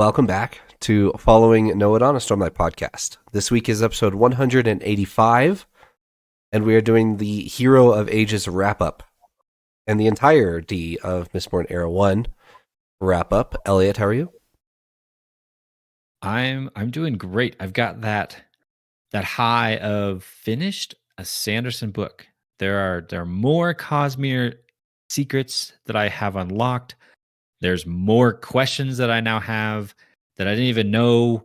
Welcome back to Following Noah on a Stormlight podcast. This week is episode 185, and we are doing the Hero of Ages wrap-up and the entirety of Mistborn Era 1 wrap-up. Eliot, how are you? I'm doing great. I've got that high of finished a Sanderson book. There are more Cosmere secrets that I have unlocked. There's more questions that I now have that I didn't even know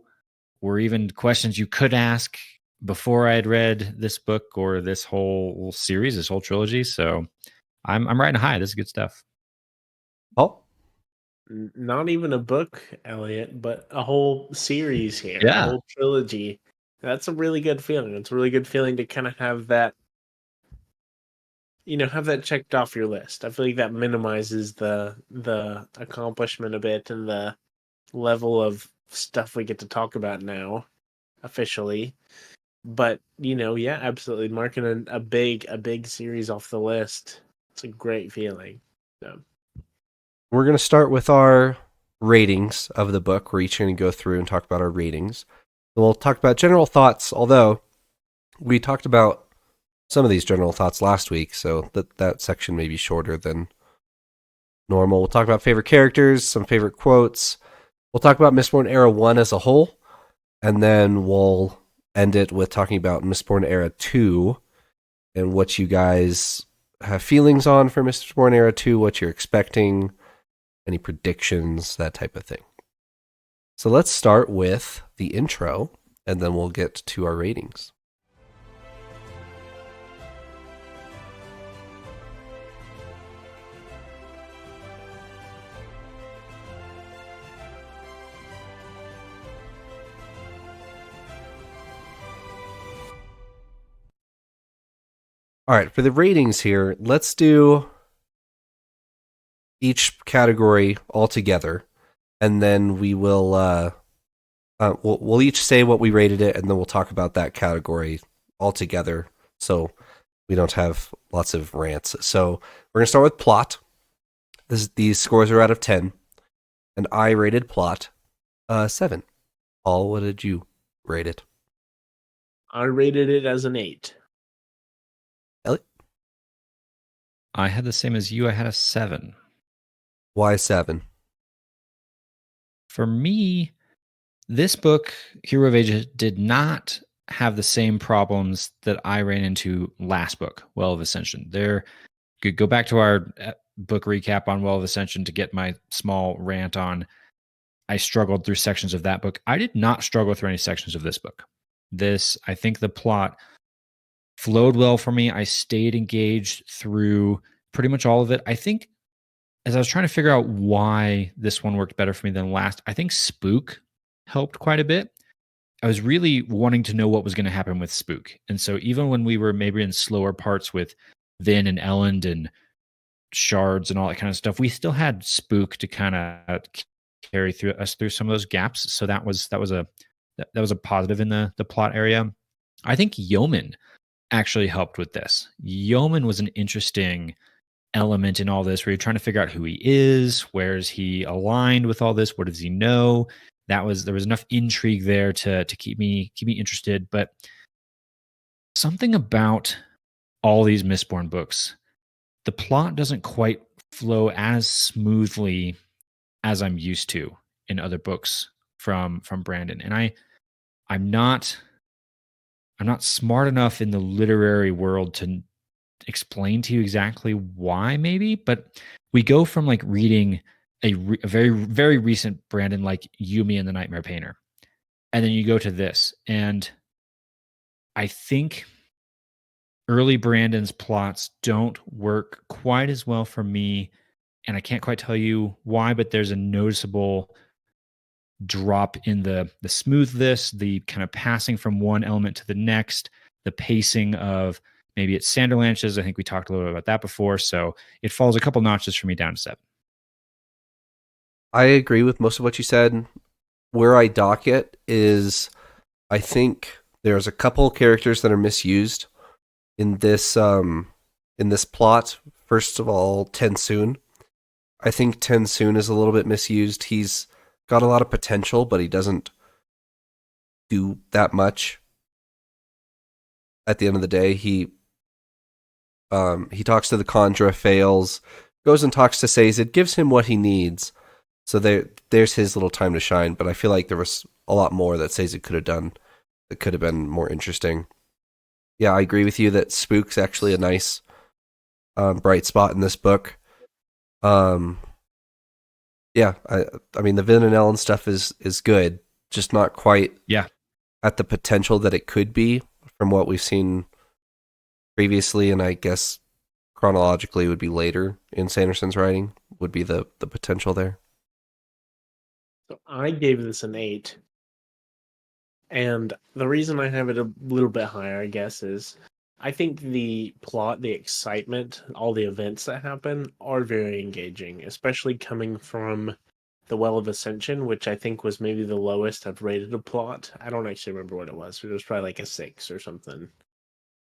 were even questions you could ask before I had read this book or this whole series, this whole trilogy. So I'm riding high. This is good stuff. Paul? Not even a book, Elliot, but a whole series here, a Yeah. whole trilogy. That's a really good feeling. It's a really good feeling to kind of have that, have that checked off your list. I feel like that minimizes the accomplishment a bit and the level of stuff we get to talk about now, officially. But yeah, absolutely, marking a big series off the list. It's a great feeling. So. We're going to start with our ratings of the book. We're each going to go through and talk about our ratings. And we'll talk about general thoughts, although we talked about some of these general thoughts last week, so that section may be shorter than normal. We'll talk about favorite characters, some favorite quotes. We'll talk about Mistborn Era 1 as a whole, and then we'll end it with talking about Mistborn Era 2 and what you guys have feelings on for Mistborn Era 2, what you're expecting, any predictions, that type of thing. So let's start with the intro, and then we'll get to our ratings. All right, for the ratings here, let's do each category all together, and then we will we'll each say what we rated it, and then we'll talk about that category all together, so we don't have lots of rants. So we're gonna start with plot. These scores are out of 10, and I rated plot 7. Paul, what did you rate it? I rated it as an 8. Elliot? I had the same as you. I had a 7. Why 7? For me, this book, Hero of Ages, did not have the same problems that I ran into last book, Well of Ascension. There, could go back to our book recap on Well of Ascension to get my small rant on. I struggled through sections of that book. I did not struggle through any sections of this book. I think the plot flowed well for me. I stayed engaged through pretty much all of it. I think as I was trying to figure out why this one worked better for me than last, I think Spook helped quite a bit. I was really wanting to know what was going to happen with Spook. And so even when we were maybe in slower parts with Vin and Elend and shards and all that kind of stuff, we still had Spook to kind of carry through some of those gaps. So that was a positive in the plot area. I think Yeoman actually helped with this. Yeoman was an interesting element in all this where you're trying to figure out who he is, where is he aligned with all this, what does he know. There was enough intrigue there to keep me interested. But something about all these Mistborn books, the plot doesn't quite flow as smoothly as I'm used to in other books from Brandon. And I'm not smart enough in the literary world to explain to you exactly why, maybe, but we go from like reading a very, very recent Brandon, like Yumi and the Nightmare Painter, and then you go to this, and I think early Brandon's plots don't work quite as well for me, and I can't quite tell you why, but there's a noticeable drop in the smoothness, the kind of passing from one element to the next, the pacing of maybe it's Sanderlanches. I think we talked a little bit about that before. So it falls a couple notches for me down to 7. I agree with most of what you said. Where I dock it is, I think there's a couple characters that are misused in this plot. First of all, Tensoon. I think Tensoon is a little bit misused. He's got a lot of potential, but he doesn't do that much. At the end of the day, he talks to the Kandra, fails, goes and talks to Sazed, gives him what he needs. So there's his little time to shine. But I feel like there was a lot more that Sazed could have done that could have been more interesting. Yeah, I agree with you that Spook's actually a nice bright spot in this book. Yeah, I mean the Vin and Ellen stuff is good, just not quite at the potential that it could be from what we've seen previously, and I guess chronologically would be later in Sanderson's writing would be the potential there. So I gave this an 8. And the reason I have it a little bit higher, I guess, is I think the plot, the excitement, all the events that happen are very engaging, especially coming from the Well of Ascension, which I think was maybe the lowest I've rated a plot. I don't actually remember what it was. It was probably like a 6 or something.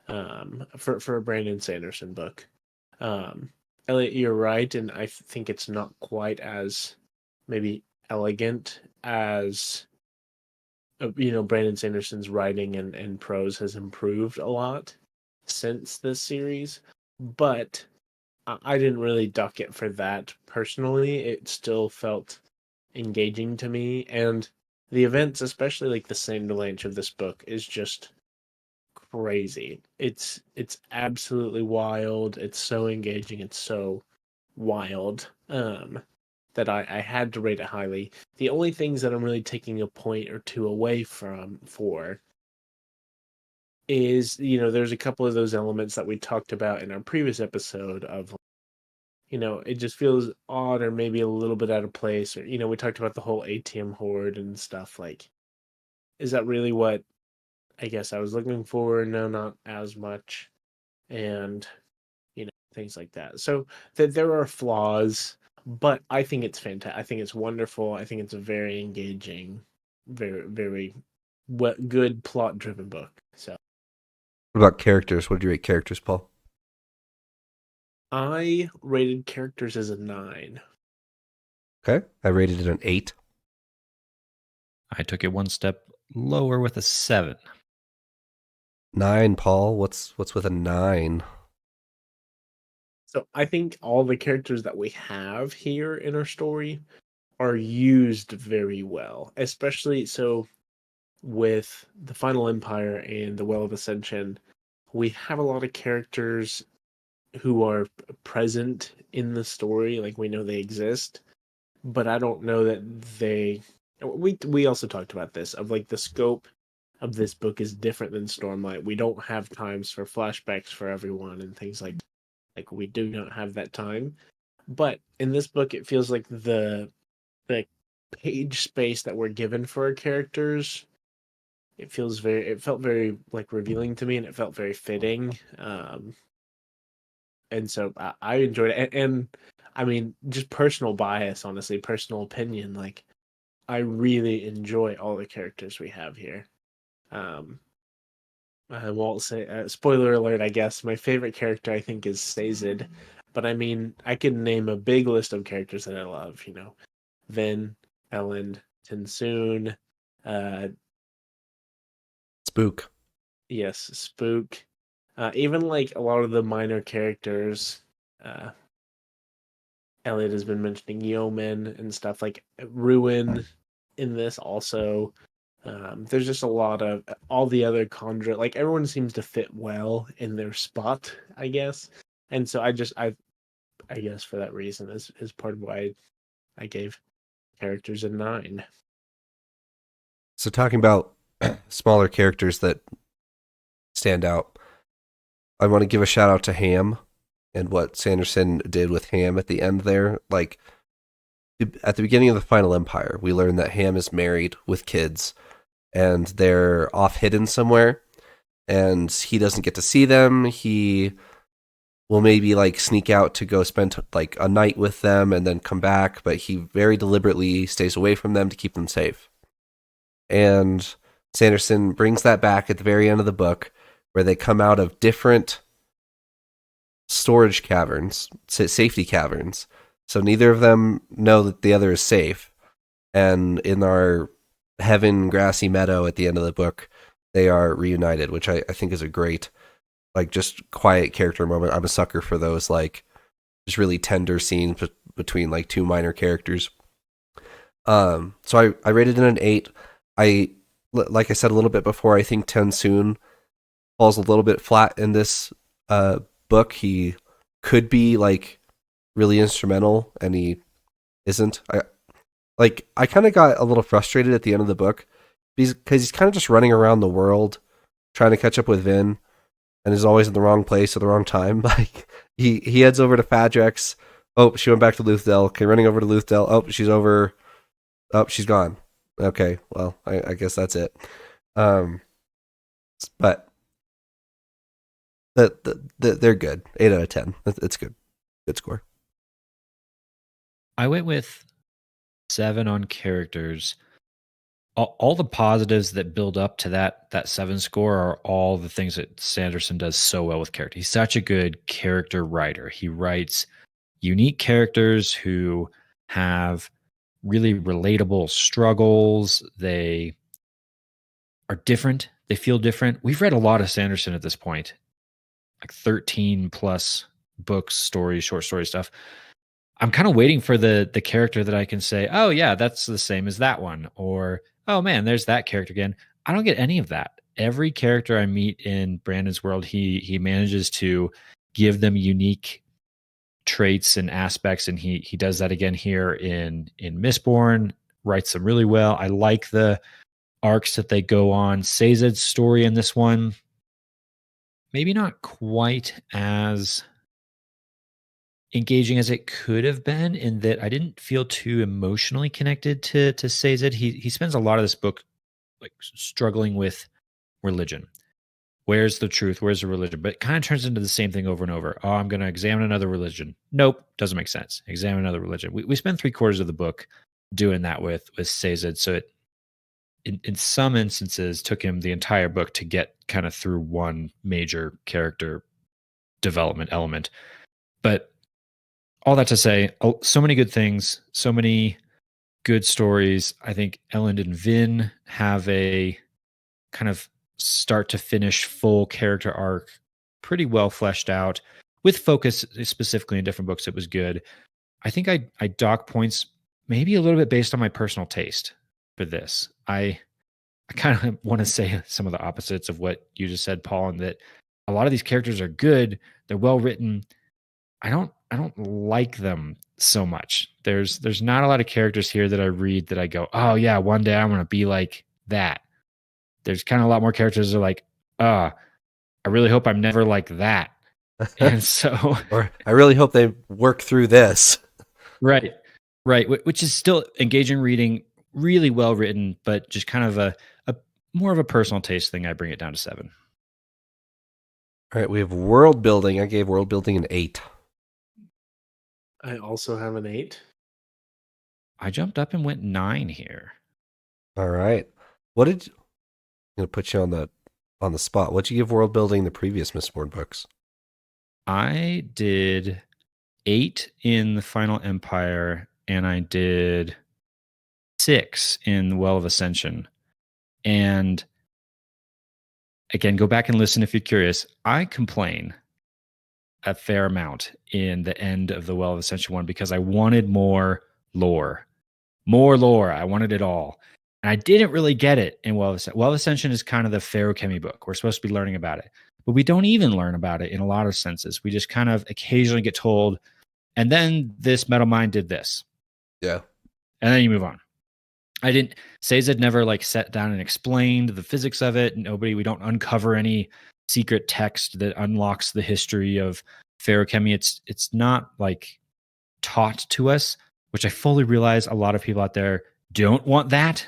For a Brandon Sanderson book. Eliot, you're right, and I think it's not quite as maybe elegant as Brandon Sanderson's writing and prose has improved a lot since this series, but I didn't really duck it for that personally. It still felt engaging to me, and the events, especially like the Sanderlanche of this book, is just crazy. It's absolutely wild. It's so engaging. It's so wild. That I had to rate it highly. The only things that I'm really taking a point or two away from for is, there's a couple of those elements that we talked about in our previous episode of, it just feels odd or maybe a little bit out of place. Or, we talked about the whole ATM horde and stuff. Like, is that really what I guess I was looking for? No, not as much. And, things like that. So there are flaws, but I think it's fantastic. I think it's wonderful. I think it's a very engaging, very, very good plot-driven book. So What about characters? What did you rate characters, Paul? I rated characters as a 9. Okay, I rated it an 8. I took it one step lower with a 7. 9, Paul. What's with a 9? So I think all the characters that we have here in our story are used very well, especially so with the Final Empire and the Well of Ascension. We have a lot of characters who are present in the story, like we know they exist, but I don't know that we also talked about this of like the scope of this book is different than Stormlight. We don't have times for flashbacks for everyone and things like we do not have that time. But in this book it feels like the page space that we're given for our characters, it felt very like revealing to me, and it felt very fitting. And so I enjoyed it. And I mean, just personal bias, honestly, personal opinion. Like, I really enjoy all the characters we have here. I won't say spoiler alert. I guess my favorite character I think is Sazed, but I mean, I can name a big list of characters that I love. Vin, Ellen, Tinsoon, uh, Spook. yes, Spook. Even like a lot of the minor characters, uh, Eliot has been mentioning Yeoman and stuff like Ruin in this also. There's just a lot of all the other Conjure, like everyone seems to fit well in their spot, I guess. And so I guess for that reason is part of why I gave characters a 9. So talking about smaller characters that stand out, I want to give a shout out to Ham and what Sanderson did with Ham at the end there. Like at the beginning of the Final Empire, we learn that Ham is married with kids and they're off hidden somewhere and he doesn't get to see them. He will maybe like sneak out to go spend like a night with them and then come back, but he very deliberately stays away from them to keep them safe. And Sanderson brings that back at the very end of the book where they come out of different storage caverns, safety caverns. So neither of them know that the other is safe. and in our heaven grassy meadow at the end of the book, they are reunited, which I think is a great, like, just quiet character moment. I'm a sucker for those, like, just really tender scenes between like two minor characters. So I rated it an 8. Like I said a little bit before, I think Tensoon falls a little bit flat in this book. He could be like really instrumental, and he isn't. I kind of got a little frustrated at the end of the book because he's kind of just running around the world trying to catch up with Vin, and is always in the wrong place at the wrong time. Like he heads over to Fadrex. Oh, she went back to Luthdell. Okay, running over to Luthdell. Oh, she's over. Oh, she's gone. Okay, well, I guess that's it. But they're good. 8 out of 10. It's good. Good score. I went with 7 on characters. All the positives that build up to that 7 score are all the things that Sanderson does so well with character. He's such a good character writer. He writes unique characters who have really relatable struggles. They are different. They feel different. We've read a lot of Sanderson at this point, like 13 plus books, stories, short story stuff. I'm kind of waiting for the character that I can say, oh yeah, that's the same as that one, or oh man, there's that character again. I don't get any of that. Every character I meet in Brandon's world, he manages to give them unique traits and aspects, and he does that again here in Mistborn. Writes them really well. I like the arcs that they go on. Sazed's story in this one, maybe not quite as engaging as it could have been, in that I didn't feel too emotionally connected to Sazed. He spends a lot of this book like struggling with religion. Where's the truth? Where's the religion? But it kind of turns into the same thing over and over. Oh, I'm going to examine another religion. Nope, doesn't make sense. Examine another religion. We spend 3/4 of the book doing that with Sazed. So it, in some instances, took him the entire book to get kind of through one major character development element. But all that to say, so many good things, so many good stories. I think Elend and Vin have a kind of start to finish full character arc pretty well fleshed out, with focus specifically in different books. It was good. I think I dock points maybe a little bit based on my personal taste for this. I kind of want to say some of the opposites of what you just said, Paul, and that a lot of these characters are good. They're well written. I don't like them so much. There's not a lot of characters here that I read that I go, oh yeah, one day I'm going to be like that. There's kind of a lot more characters that are like, I really hope I'm never like that. And so, or I really hope they work through this. Right. Which is still engaging reading, really well written, but just kind of a more of a personal taste thing. I bring it down to 7. All right, we have world building. I gave world building an 8. I also have an 8. I jumped up and went 9 here. All right. I'm gonna put you on the spot. What'd you give world building the previous Mistborn books? I did 8 in the Final Empire, and I did 6 in the Well of Ascension. And again, go back and listen if you're curious. I complain a fair amount in the end of the Well of Ascension one because I wanted more lore. More lore. I wanted it all. And I didn't really get it in Well of Ascension. Well of Ascension is kind of the feruchemy book. We're supposed to be learning about it. But we don't even learn about it in a lot of senses. We just kind of occasionally get told, and then this metal mine did this. Yeah. And then you move on. Sazed never like sat down and explained the physics of it. We don't uncover any secret text that unlocks the history of feruchemy. It's not like taught to us, which I fully realize a lot of people out there don't want that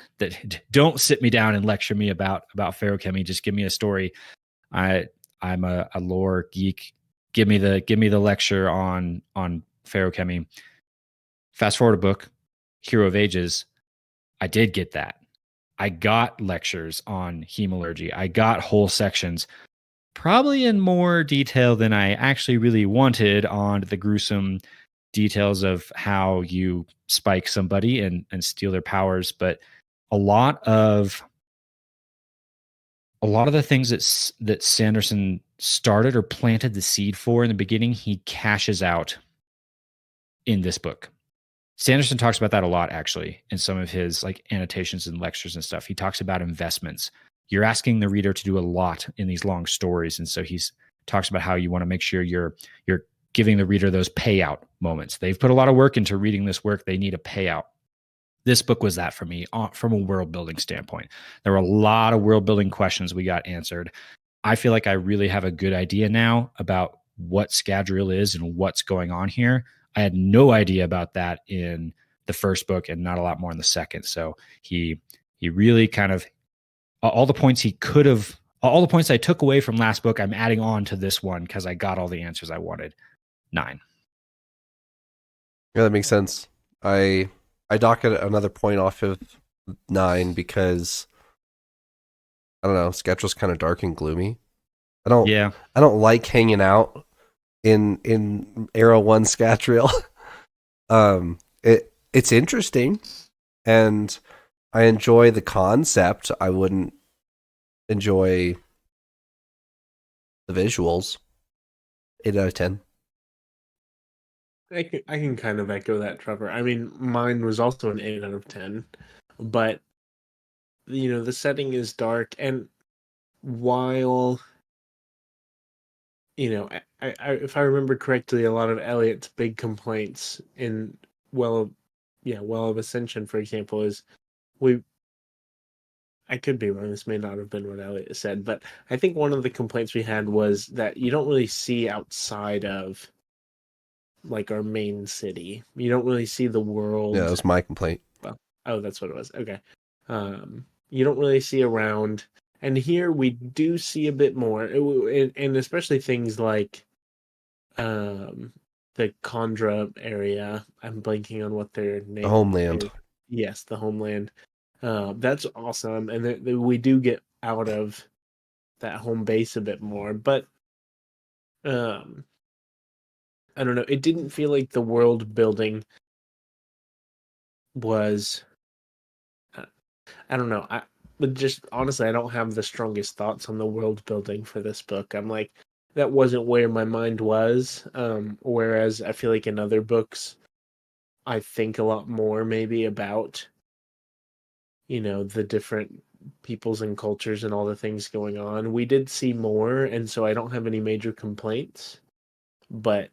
don't sit me down and lecture me about feruchemy. Just give me a story. I'm a lore geek. Give me the lecture on feruchemy. Fast forward a book, Hero of Ages. I did get that. I got lectures on hemalurgy. I got whole sections, probably in more detail than I actually really wanted, on the gruesome details of how you spike somebody and steal their powers, but a lot of the things that Sanderson started or planted the seed for in the beginning, he cashes out in this book. Sanderson talks about that a lot, actually, in some of his like annotations and lectures and stuff. He talks about investments. You're asking the reader to do a lot in these long stories, and so he's talks about how you want to make sure you're giving the reader those payout moments. They've put a lot of work into reading this work. They need a payout. This book was that for me from a world building standpoint. There were a lot of world building questions we got answered. I feel like I really have a good idea now about what Scadrial is and what's going on here. I had no idea about that in the first book and not a lot more in the second. So he really kind of all the points I took away from last book, I'm adding on to this one because I got all the answers I wanted. 9. Yeah, that makes sense. I dock it another point off of 9 because I don't know, Sketch's kind of dark and gloomy. I don't like hanging out in Era 1 Scatriel. It's interesting and I enjoy the concept. I wouldn't enjoy the visuals. 8 out of 10. I can kind of echo that, Trevor. I mean, mine was also an 8 out of 10, but the setting is dark, and while I, if I remember correctly, a lot of Eliot's big complaints in Well of Ascension, for example, is I could be wrong. This may not have been what Eliot said, but I think one of the complaints we had was that you don't really see outside of like our main city. You don't really see the world. Yeah, that was my complaint. Well, oh, that's what it was. Okay. You don't really see around. And here we do see a bit more. And especially things like the Condra area. I'm blanking on what their name is. The homeland. Yes, the homeland. That's awesome. And we do get out of that home base a bit more. But I don't know. It didn't feel like the world building was. I don't know. But just honestly, I don't have the strongest thoughts on the world building for this book. I'm like, that wasn't where my mind was. Whereas I feel like in other books, I think a lot more maybe about, the different peoples and cultures and all the things going on. We did see more, and so I don't have any major complaints. But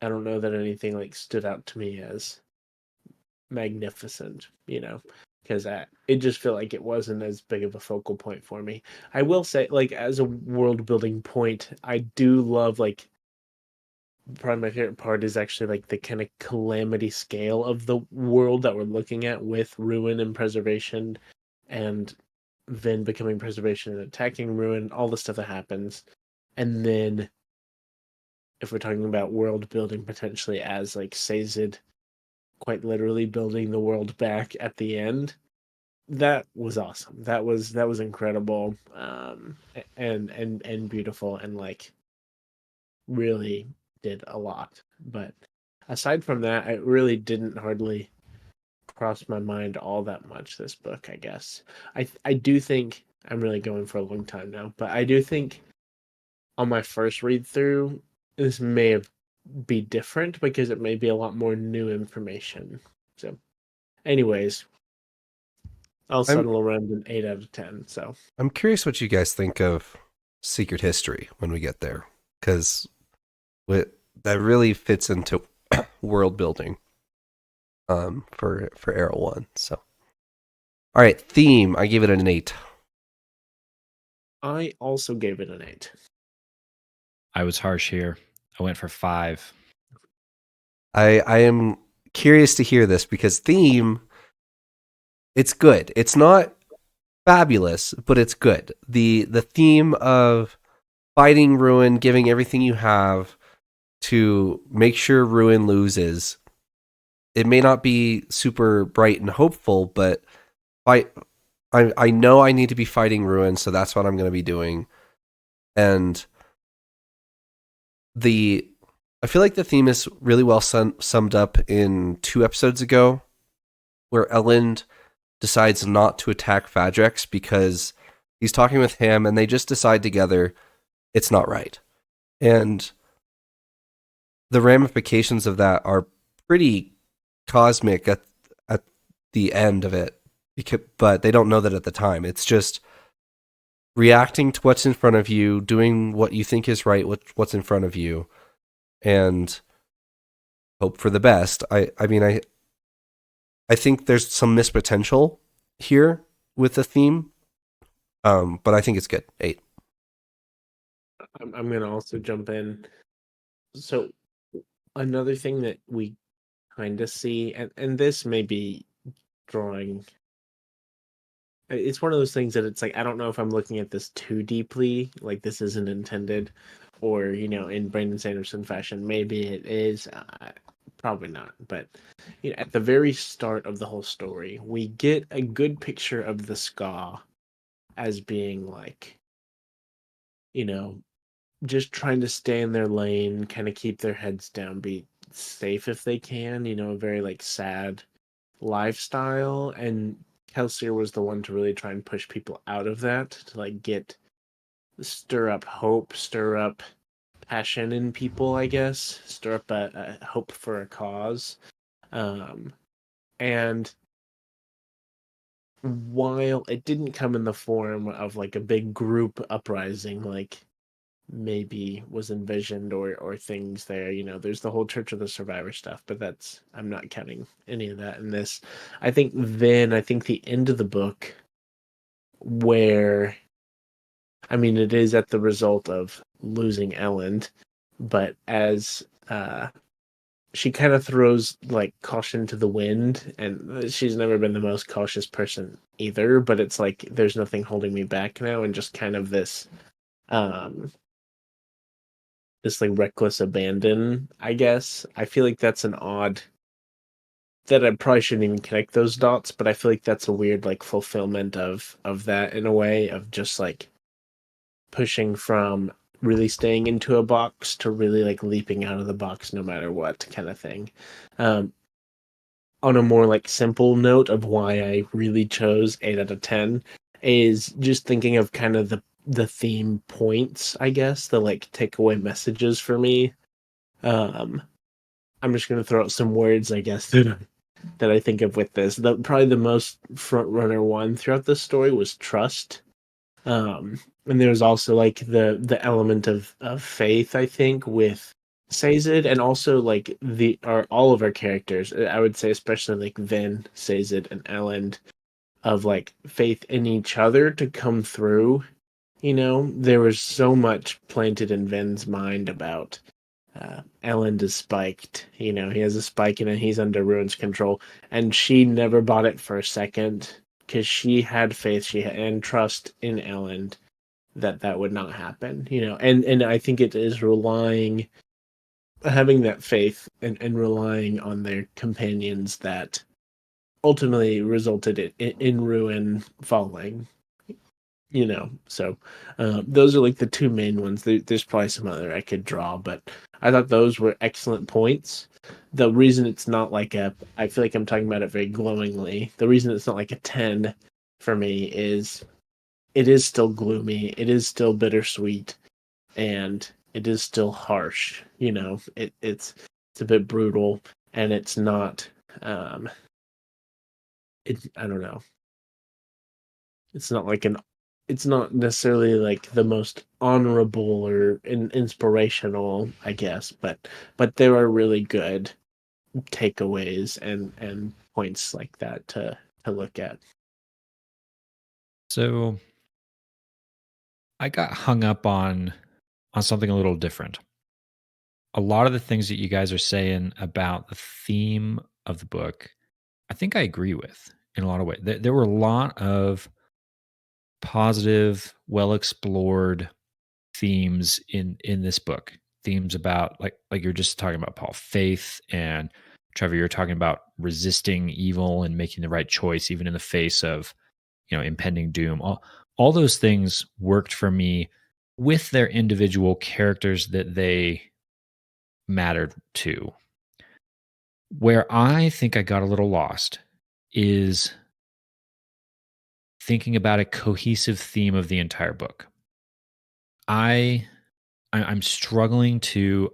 I don't know that anything like stood out to me as magnificent, because it just felt like it wasn't as big of a focal point for me. I will say, like, as a world building point, I do love, like, probably my favorite part is actually like the kind of calamity scale of the world that we're looking at with ruin and preservation, and then becoming preservation and attacking ruin, all the stuff that happens. And then if we're talking about world building potentially as like Sazed quite literally building the world back at the end, that was awesome. That was incredible, and beautiful, and like really did a lot. But aside from that, it really didn't hardly cross my mind all that much, this book, I guess. I do think I'm really going for a long time now, but I do think on my first read through, this may have be different because it may be a lot more new information. So anyways, I'll settle around an 8 out of 10. So I'm curious what you guys think of Secret History when we get there, because that really fits into world building for Era 1. So all right, theme, I gave it an 8. I also gave it an 8. I was harsh here. I went for 5. I am curious to hear this because theme, it's good. It's not fabulous, but it's good. The theme of fighting Ruin, giving everything you have to make sure Ruin loses. It may not be super bright and hopeful, but I know I need to be fighting Ruin, so that's what I'm going to be doing. And the I feel like the theme is really well summed up in 2 episodes ago, where Elend decides not to attack Fadrex because he's talking with him and they just decide together it's not right. And the ramifications of that are pretty cosmic at the end of it, but they don't know that at the time. It's just reacting to what's in front of you, doing what you think is right, what's in front of you, and hope for the best. I think there's some missed potential here with the theme, but I think it's good. 8. I'm gonna also jump in. So another thing that we kind of see, and this may be drawing. It's one of those things that it's like I don't know if I'm looking at this too deeply, like this isn't intended, or in Brandon Sanderson fashion, maybe it is. Probably not, but at the very start of the whole story, we get a good picture of the Ska as being like, just trying to stay in their lane, kind of keep their heads down, be safe if they can, a very like sad lifestyle. And Kelsier was the one to really try and push people out of that, to like stir up hope, stir up passion in people, I guess, stir up a hope for a cause. And while it didn't come in the form of like a big group uprising, like maybe was envisioned or things there, there's the whole Church of the Survivor stuff, but I'm not counting any of that in this. I think the end of the book, where it is at the result of losing Elend, but as she kind of throws like caution to the wind, and she's never been the most cautious person either, but it's like there's nothing holding me back now, and just kind of this like reckless abandon, I guess. I feel like that's an odd, that I probably shouldn't even connect those dots, but I feel like that's a weird like fulfillment of that, in a way, of just like pushing from really staying into a box to really like leaping out of the box no matter what, kind of thing. On a more like simple note of why I really chose 8 out of 10 is just thinking of kind of the theme points, I guess, the like takeaway messages for me. I'm just gonna throw out some words, I guess, that I think of with this. Probably the most front runner one throughout the story was trust. And there's also like the element of faith, I think, with Sazed, and also like all of our characters. I would say especially like Vin, Sazed, and Elend, of like faith in each other to come through. There was so much planted in Vin's mind about Elend is spiked. He has a spike and he's under Ruin's control, and she never bought it for a second, because she had faith, and trust in Elend that would not happen. And I think it is having that faith and relying on their companions that ultimately resulted in Ruin falling. So those are like the 2 main ones. There's probably some other I could draw, but I thought those were excellent points. The reason it's not like I feel like I'm talking about it very glowingly. The reason it's not like a 10 for me is it is still gloomy, it is still bittersweet, and it is still harsh. It's a bit brutal, and it's not I don't know. It's not necessarily like the most honorable or inspirational, I guess, but there are really good takeaways and points like that to look at. So I got hung up on something a little different. A lot of the things that you guys are saying about the theme of the book, I think I agree with in a lot of ways. There were a lot of positive, well explored themes in this book. Themes about like you're just talking about, Paul, faith, and Trevor, you're talking about resisting evil and making the right choice even in the face of impending doom. All those things worked for me with their individual characters that they mattered too. Where I think I got a little lost is thinking about a cohesive theme of the entire book. I'm struggling to.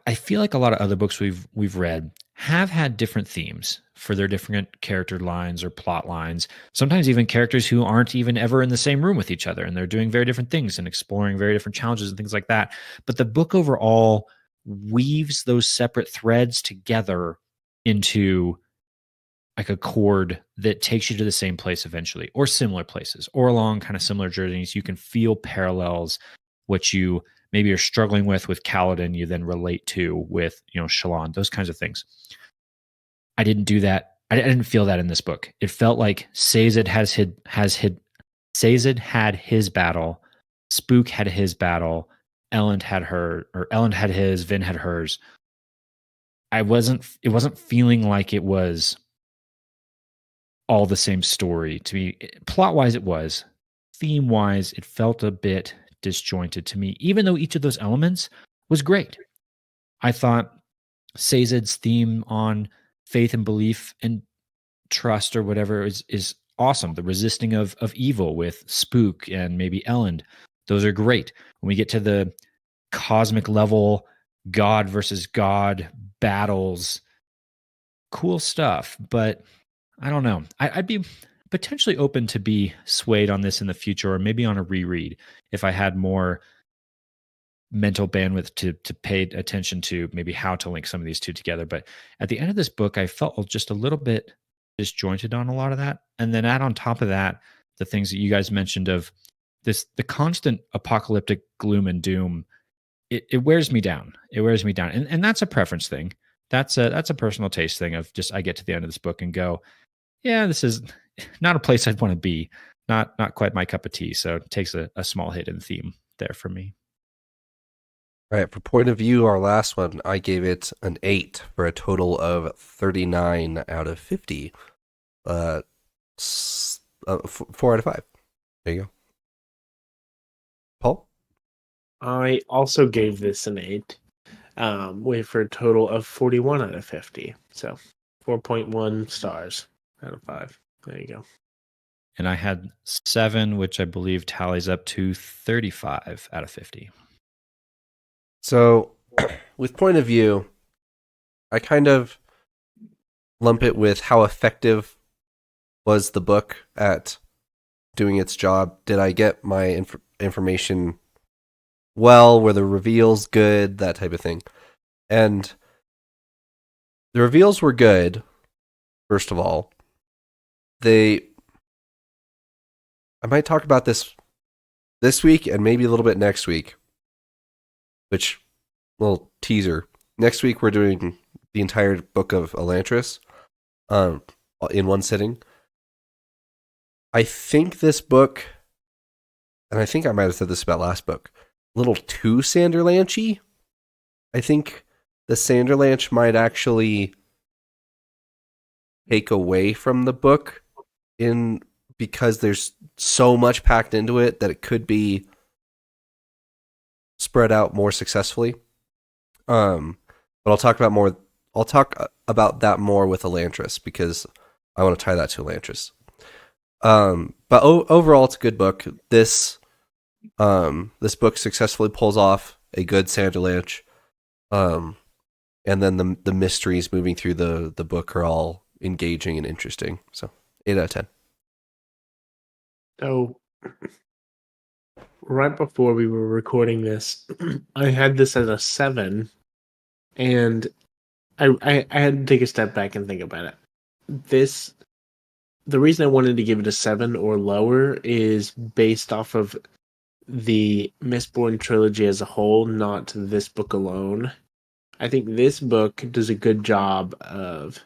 I feel like a lot of other books we've read have had different themes for their different character lines or plot lines. Sometimes even characters who aren't even ever in the same room with each other, and they're doing very different things and exploring very different challenges and things like that. But the book overall weaves those separate threads together into like a cord that takes you to the same place eventually, or similar places, or along kind of similar journeys. You can feel parallels, what you maybe are struggling with Kaladin, you then relate to with, Shallan, those kinds of things. I didn't do that. I didn't feel that in this book. It felt like Sazed Sazed had his battle, Spook had his battle, Ellen had his, Vin had hers. It wasn't feeling like it was all the same story to me. Plot wise, it was. Theme wise, it felt a bit disjointed to me, even though each of those elements was great. I thought Sazed's theme on faith and belief and trust or whatever is awesome. The resisting of evil with Spook and maybe Ellen, those are great. When we get to the cosmic level, God versus God battles, cool stuff. But I don't know. I'd be potentially open to be swayed on this in the future, or maybe on a reread if I had more mental bandwidth to pay attention to maybe how to link some of these two together. But at the end of this book, I felt just a little bit disjointed on a lot of that. And then add on top of that, the things that you guys mentioned of the constant apocalyptic gloom and doom, it wears me down. It wears me down. And that's a preference thing. That's a personal taste thing of just, I get to the end of this book and go, yeah, this is not a place I'd want to be. Not quite my cup of tea. So it takes a small hit in theme there for me. All right, for point of view, our last one, I gave it an 8 for a total of 39 out of 50. 4 out of 5. There you go. Paul? I also gave this an 8, for a total of 41 out of 50. So 4.1 stars out of 5. There you go. And I had 7, which I believe tallies up to 35 out of 50. So, with point of view, I kind of lump it with how effective was the book at doing its job. Did I get my information well? Were the reveals good? That type of thing. And the reveals were good, first of all. I might talk about this week and maybe a little bit next week. Which, little teaser. Next week we're doing the entire book of Elantris in one sitting. I think this book, and I think I might have said this about last book, a little too Sanderlanchy. I think the Sanderlanch might actually take away from the book because there's so much packed into it that it could be spread out more successfully. But I'll talk about that more with Elantris because I want to tie that to Elantris. But overall, it's a good book. This book successfully pulls off a good Sanderlanch. And then the mysteries moving through the book are all engaging and interesting. So 8 out of 10. So right before we were recording this, I had this as a 7, and I had to take a step back and think about it. The reason I wanted to give it a 7 or lower is based off of the Mistborn trilogy as a whole, not this book alone. I think this book does a good job of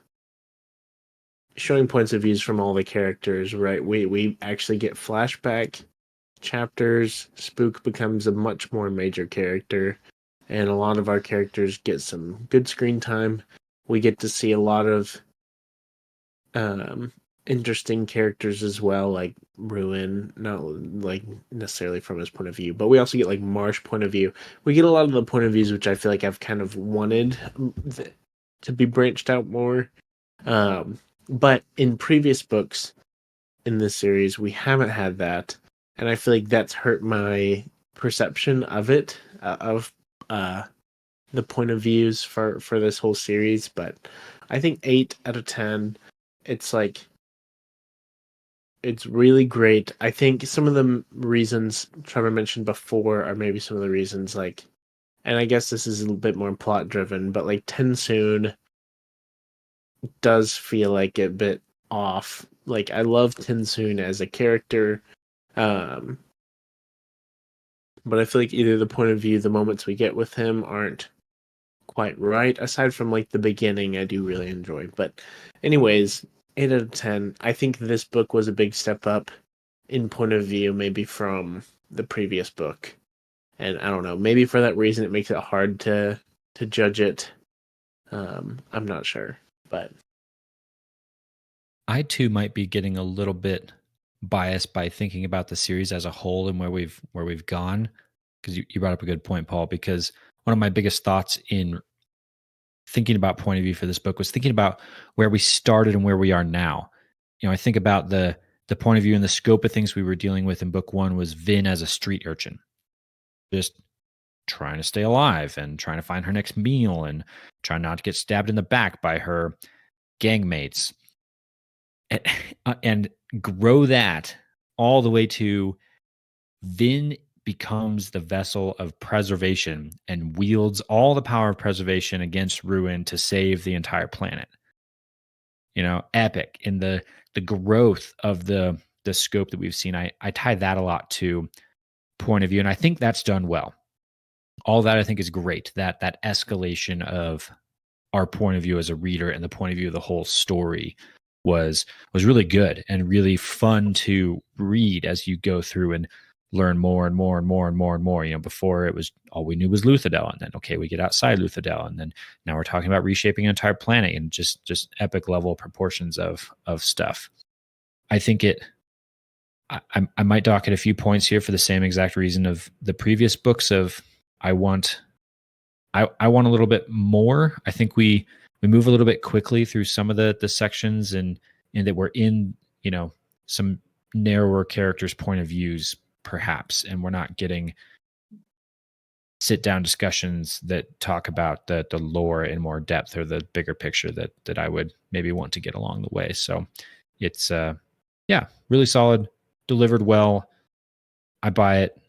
showing points of views from all the characters, right? We actually get flashback chapters. Spook becomes a much more major character, and a lot of our characters get some good screen time. We get to see a lot of interesting characters as well, like Ruin, not like necessarily from his point of view, but we also get like Marsh point of view. We get a lot of the point of views which I feel like I've kind of wanted to be branched out more. But in previous books in this series, we haven't had that, and I feel like that's hurt my perception of it, of the point of views for this whole series. But I think 8 out of 10. It's like it's really great. I think some of the reasons Trevor mentioned before are maybe some of the reasons, like, and I guess this is a little bit more plot driven, but like Tensoon does feel like a bit off. Like I love Tensoon as a character, um, but I feel like either the point of view, the moments we get with him aren't quite right. Aside from like the beginning, I do really enjoy. But, anyways, 8 out of 10. I think this book was a big step up in point of view, maybe from the previous book, and I don't know. Maybe for that reason, it makes it hard to judge it. I'm not sure, but I too might be getting a little bit biased by thinking about the series as a whole and where we've gone. Because you brought up a good point, Paul. Because one of my biggest thoughts in thinking about point of view for this book was thinking about where we started and where we are now. You know, I think about the point of view and the scope of things we were dealing with in book one was Vin as a street urchin, just trying to stay alive and trying to find her next meal and trying not to get stabbed in the back by her gang mates, and grow that all the way to Vin becomes the vessel of preservation and wields all the power of preservation against Ruin to save the entire planet. You know, epic in the growth of the scope that we've seen. I tie that a lot to point of view, and I think that's done well. All that I think is great. That escalation of our point of view as a reader and the point of view of the whole story was really good and really fun to read as you go through and learn more and more and more and more and more. You know, before it was all we knew was Luthadel, and then okay, we get outside Luthadel, and then now we're talking about reshaping an entire planet and just epic level proportions of stuff. I think I might dock at a few points here for the same exact reason of the previous books of I want a little bit more. I think we move a little bit quickly through some of the sections and that we're in, you know, some narrower characters' point of views perhaps, and we're not getting sit down discussions that talk about the lore in more depth or the bigger picture that I would maybe want to get along the way. So it's really solid, delivered well. I buy it.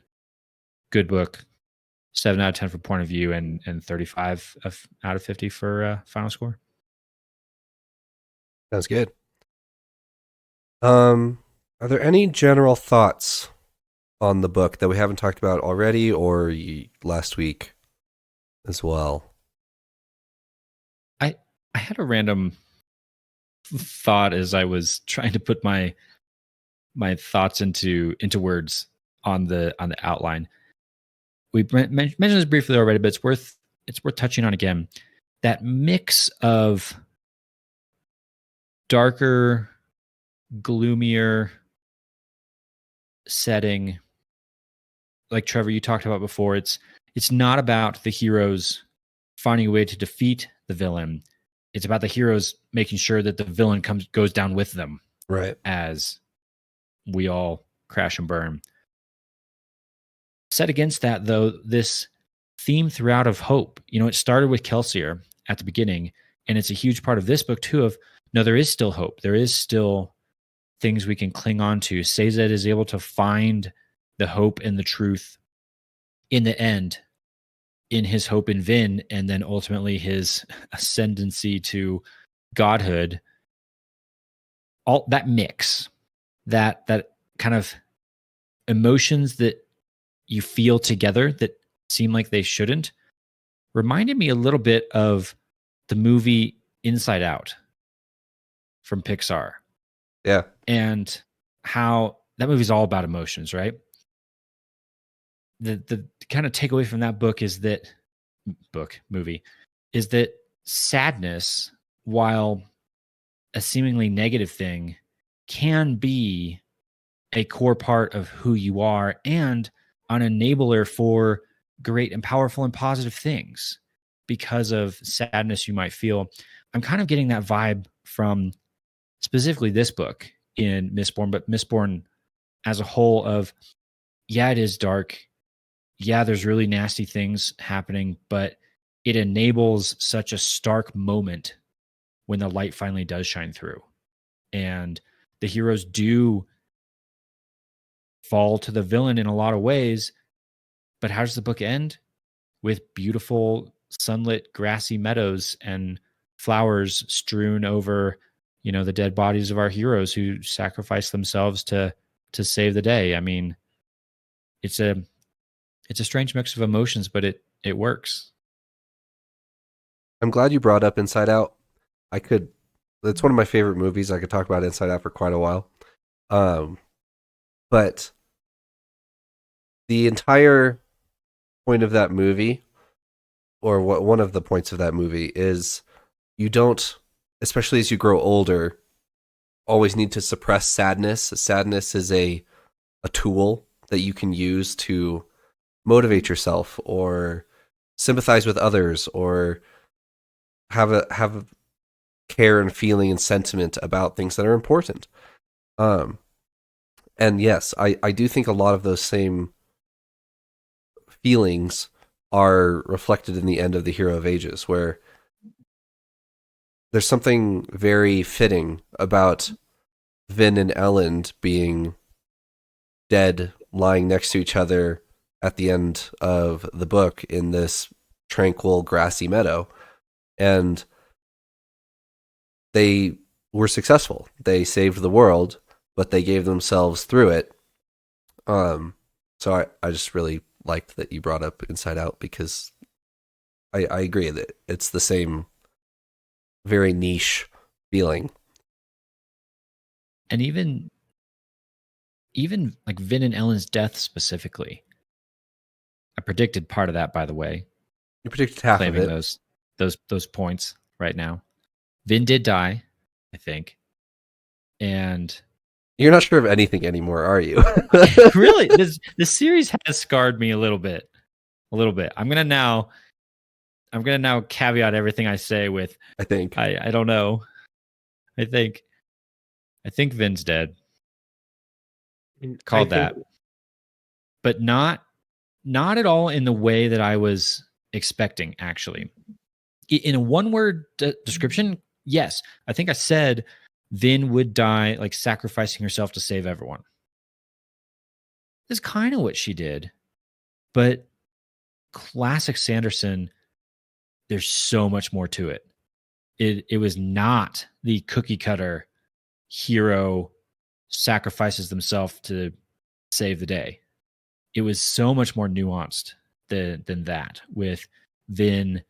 Good book. 7 out of 10 for point of view and 35 out of 50 for final score. Sounds good. Are there any general thoughts on the book that we haven't talked about already or last week as well? I had a random thought as I was trying to put my thoughts into words on the outline. We mentioned this briefly already, but it's worth touching on again. That mix of darker, gloomier setting, like Trevor, you talked about before. It's not about the heroes finding a way to defeat the villain. It's about the heroes making sure that the villain goes down with them, right? As we all crash and burn. Set against that, though, this theme throughout of hope. You know, it started with Kelsier at the beginning, and it's a huge part of this book too. Of no, there is still hope. There is still things we can cling on to. Sazed is able to find the hope and the truth in the end, in his hope in Vin, and then ultimately his ascendancy to godhood. All that mix, that kind of emotions that you feel together that seem like they shouldn't, reminded me a little bit of the movie Inside Out from Pixar. Yeah. And how that movie's all about emotions, right? The kind of takeaway from that book is that movie is that sadness, while a seemingly negative thing, can be a core part of who you are and an enabler for great and powerful and positive things because of sadness you might feel. I'm kind of getting that vibe from specifically this book in Mistborn, but Mistborn as a whole of, yeah, it is dark. Yeah, there's really nasty things happening, but it enables such a stark moment when the light finally does shine through. And the heroes do fall to the villain in a lot of ways. But how does the book end? With beautiful sunlit grassy meadows and flowers strewn over, the dead bodies of our heroes who sacrificed themselves to save the day. I mean, it's a strange mix of emotions, but it works. I'm glad you brought up Inside Out. It's one of my favorite movies. I could talk about Inside Out for quite a while. But the entire point of that movie, or one of the points of that movie, is you don't, especially as you grow older, always need to suppress sadness. Sadness is a tool that you can use to motivate yourself or sympathize with others or have care and feeling and sentiment about things that are important. And yes, I do think a lot of those same feelings are reflected in the end of the Hero of Ages, where there's something very fitting about Vin and Elend being dead, lying next to each other at the end of the book in this tranquil, grassy meadow. And they were successful. They saved the world, but they gave themselves through it. So I just really liked that you brought up Inside Out, because I agree that it's the same very niche feeling. And even like Vin and Ellen's death specifically, I predicted part of that, by the way. You predicted half of claiming it. those points right now. Vin did die, I think, and you're not sure of anything anymore, are you? Really, this series has scarred me a little bit. I'm gonna now caveat everything I say with I think I don't know. I think Vin's dead. Called that, but not at all in the way that I was expecting. Actually, in a one-word description, yes, I think I said Vin would die, like sacrificing herself to save everyone. That's kind of what she did, but classic Sanderson, there's so much more to it. It was not the cookie cutter hero sacrifices themselves to save the day. It was so much more nuanced than that, with Vin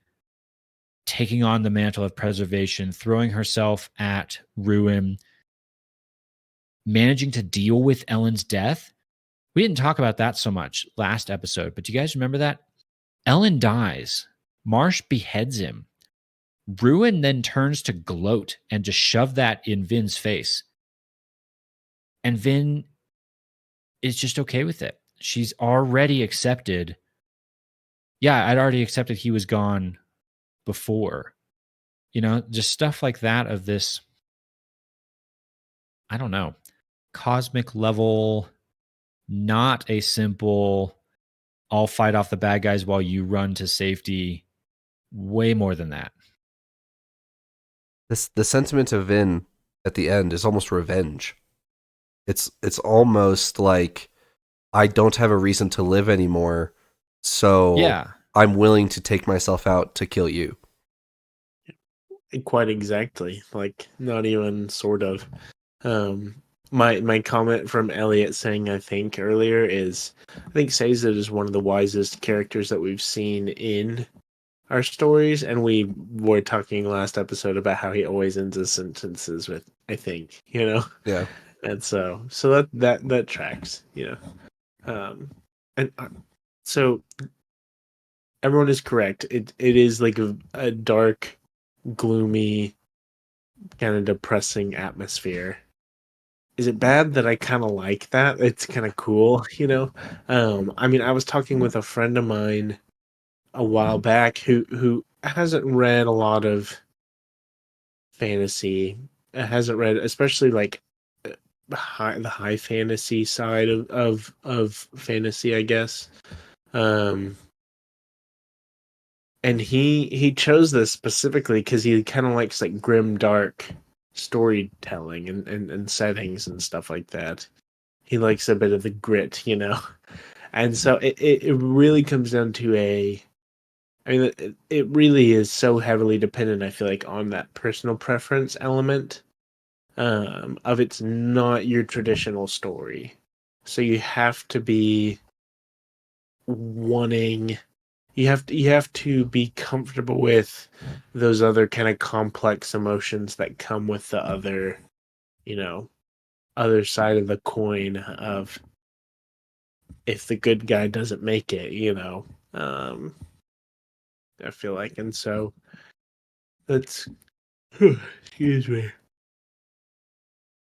taking on the mantle of preservation, throwing herself at ruin, managing to deal with Ellen's death. We didn't talk about that so much last episode, but do you guys remember that? Ellen dies. Marsh beheads him. Ruin then turns to gloat and just shove that in Vin's face. And Vin is just okay with it. She's already accepted. Yeah, I'd already accepted he was gone before. Just stuff like that of this, I don't know, cosmic level, not a simple, I'll fight off the bad guys while you run to safety. Way more than that. The sentiment of Vin at the end is almost revenge. It's almost like, I don't have a reason to live anymore, so yeah, I'm willing to take myself out to kill you. Quite exactly. Like, not even sort of. My comment from Eliot saying, I think earlier, is I think Sazed is one of the wisest characters that we've seen in our stories, and we were talking last episode about how he always ends his sentences with "I think," Yeah. And so that tracks, and so everyone is correct. It is like a dark, gloomy, kind of depressing atmosphere is it bad that I kind of like that? It's kind of cool, you know. I mean, I was talking with a friend of mine a while back who hasn't read a lot of fantasy. Hasn't read, especially like the high fantasy side of fantasy, I guess. Um, and he chose this specifically because he kind of likes like grim, dark storytelling and settings and stuff like that. He likes a bit of the grit, you know. And so it really comes down to I mean, it really is so heavily dependent, I feel like, on that personal preference element of it's not your traditional story. So you have to be wanting you have to be comfortable with those other kind of complex emotions that come with the other, you know, other side of the coin of if the good guy doesn't make it, you know. I feel like, and so that's excuse me.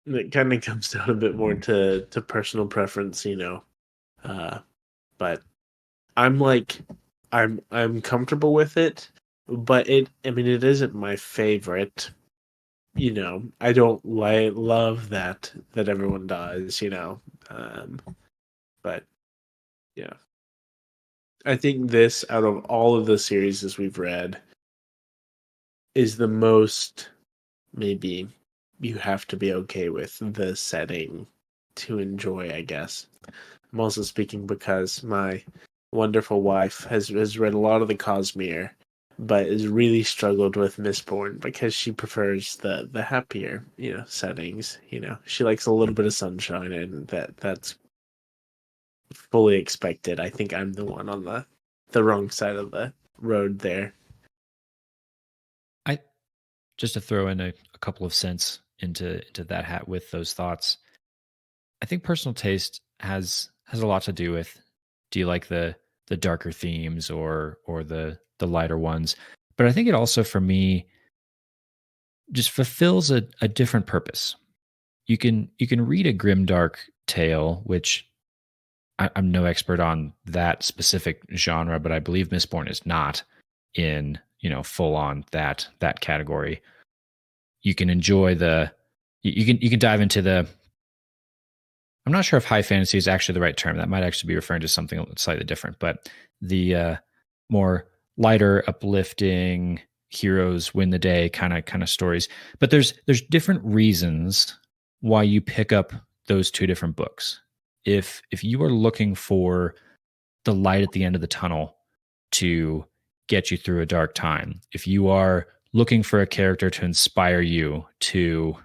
It kind of comes down a bit more to personal preference, you know. Uh, but I'm like, I'm comfortable with it, but I mean, it isn't my favorite. You know, I don't love that everyone does, you know. Um, but yeah, I think this out of all of the series we've read is the most maybe you have to be okay with the setting to enjoy, I guess. I'm also speaking because my wonderful wife has read a lot of the Cosmere, but has really struggled with Mistborn because she prefers the happier, you know, settings. You know, she likes a little bit of sunshine, and that's fully expected. I think I'm the one on the wrong side of the road there. I just to throw in a couple of cents into that hat with those thoughts. I think personal taste has a lot to do with, do you like the darker themes or the lighter ones? But I think it also, for me, just fulfills a different purpose. You can read a grimdark tale, which I'm no expert on that specific genre, but I believe Mistborn is not in, full on that category. You can enjoy you can dive into the, I'm not sure if high fantasy is actually the right term. That might actually be referring to something slightly different, but the more lighter, uplifting, heroes win the day kind of stories. But there's different reasons why you pick up those two different books. If you are looking for the light at the end of the tunnel to get you through a dark time, if you are looking for a character to inspire you to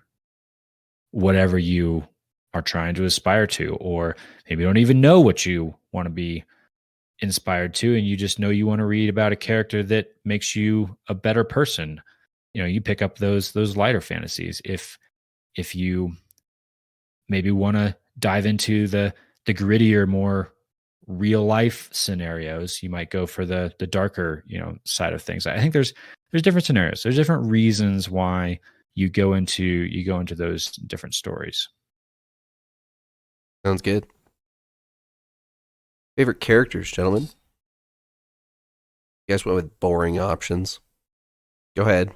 whatever you are trying to aspire to, or maybe you don't even know what you want to be inspired to, and you just know you want to read about a character that makes you a better person, you pick up those lighter fantasies. If you maybe want to dive into the grittier, more real life scenarios, you might go for the darker, side of things. I think there's different scenarios. There's different reasons why you go into those different stories. Sounds good. Favorite characters, gentlemen? You guys went with boring options. Go ahead.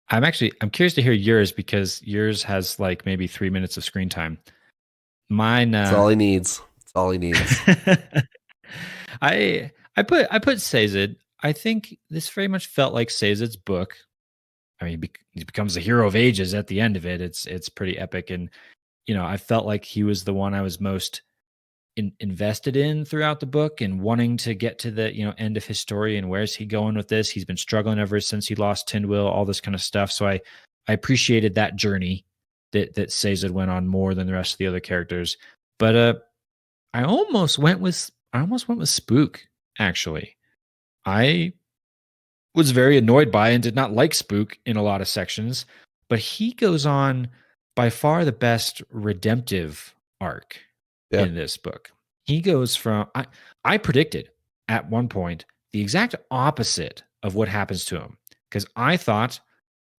I'm curious to hear yours, because yours has like maybe 3 minutes of screen time. Mine, That's all he needs. That's all he needs. I put Sazed. I think this very much felt like Sazed's book. I mean, he becomes the hero of ages at the end of it. It's pretty epic, and I felt like he was the one I was most invested in throughout the book, and wanting to get to the end of his story, and where's he going with this. He's been struggling ever since he lost Tindwyl, all this kind of stuff. So I appreciated that journey that Sazed went on more than the rest of the other characters. But I almost went with Spook. Actually, I was very annoyed by and did not like Spook in a lot of sections, but he goes on by far the best redemptive arc in this book. He goes from, I predicted at one point the exact opposite of what happens to him, because I thought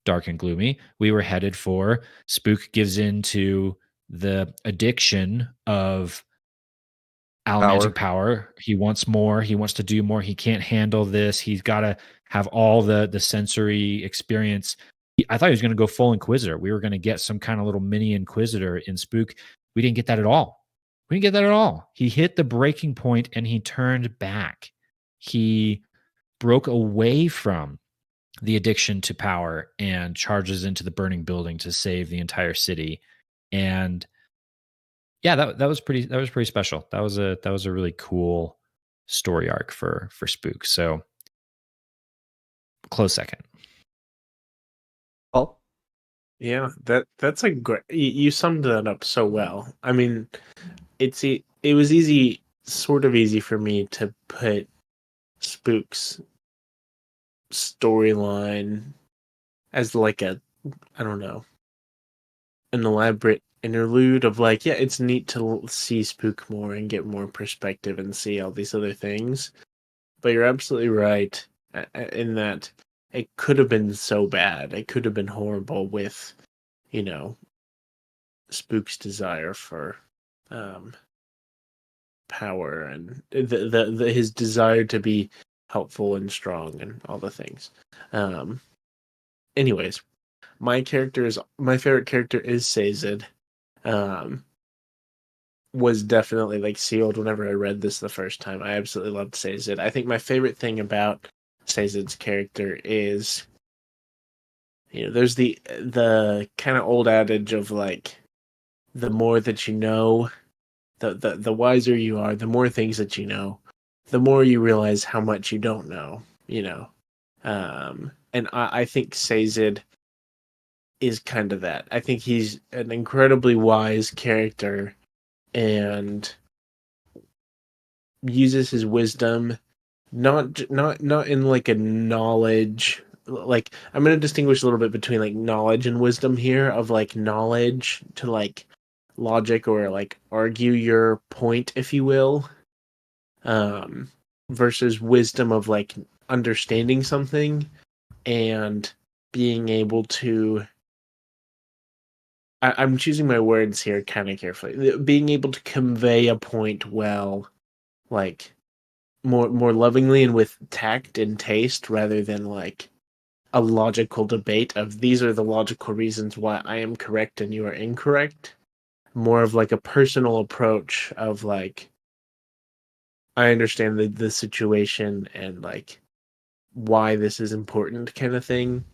dark and gloomy. We were headed for Spook gives in to the addiction of allomantic power. He wants more. He wants to do more. He can't handle this. He's got to have all the sensory experience. I thought he was going to go full Inquisitor. We were going to get some kind of little mini Inquisitor in Spook. We didn't get that at all. We didn't get that at all. He hit the breaking point and he turned back. He broke away from the addiction to power and charges into the burning building to save the entire city. And yeah, that was pretty special. That was a really cool story arc for Spook. So close second. Paul? Yeah, that's a great. You summed that up so well. I mean, it was easy, sort of easy for me to put Spook's storyline as like a, I don't know, an elaborate interlude of like, yeah, it's neat to see Spook more and get more perspective and see all these other things. But you're absolutely right in that it could have been so bad. It could have been horrible with, you know, Spook's desire for power and the his desire to be helpful and strong and all the things. Anyways, my favorite character is Sazed. Was definitely like sealed whenever I read this the first time. I absolutely loved Sazed. I think my favorite thing about Sazed's character is, there's the kind of old adage of like, the more that you know, the wiser you are, the more things that you know, the more you realize how much you don't know, and I think Sazed is kind of that. I think he's an incredibly wise character and uses his wisdom not in like a knowledge, like I'm going to distinguish a little bit between like knowledge and wisdom here, of like knowledge to like logic or like argue your point, if you will, versus wisdom of like understanding something and being able to, I'm choosing my words here kind of carefully, being able to convey a point well, like more lovingly and with tact and taste, rather than like a logical debate of these are the logical reasons why I am correct and you are incorrect. More of like a personal approach of like, I understand the situation and like why this is important kind of thing.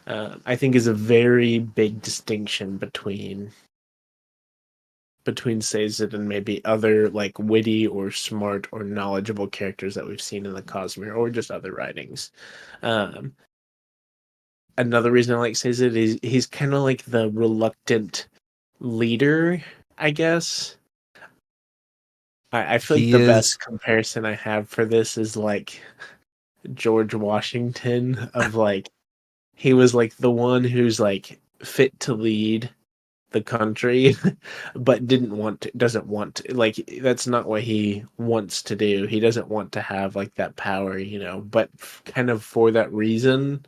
I think is a very big distinction between Sazed and maybe other like witty or smart or knowledgeable characters that we've seen in the Cosmere or just other writings. Another reason I like Sazed is he's kind of like the reluctant leader, I guess. I feel like the best comparison I have for this is like George Washington, of like, he was like the one who's like fit to lead the country, but doesn't want to, like, that's not what he wants to do. He doesn't want to have like that power, but kind of for that reason,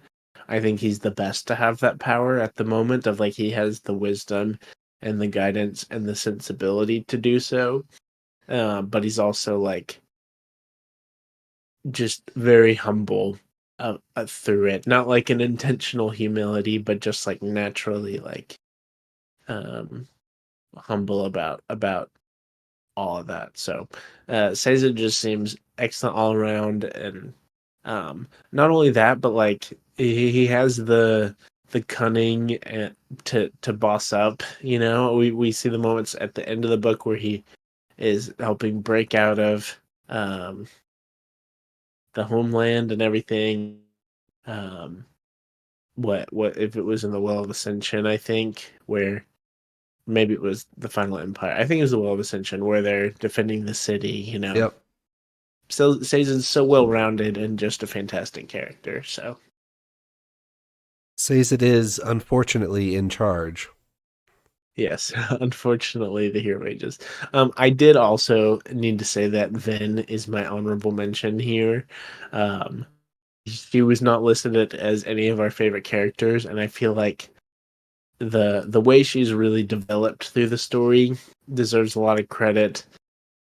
I think he's the best to have that power at the moment, of like, he has the wisdom and the guidance and the sensibility to do so. But he's also like just very humble through it. Not like an intentional humility, but just like naturally like humble about all of that. So Sazed just seems excellent all around, and not only that, but like he has the cunning to boss up. We see the moments at the end of the book where he is helping break out of the homeland and everything. What if it was in the Well of Ascension, I think, where maybe it was the Final Empire. I think it was the Well of Ascension where they're defending the city, Yep. So Sazed's so well rounded and just a fantastic character. So Sazed is unfortunately in charge. yes, unfortunately, the hero ages. I did also need to say that Ven is my honorable mention here. she was not listed as any of our favorite characters, and I feel like the way she's really developed through the story deserves a lot of credit.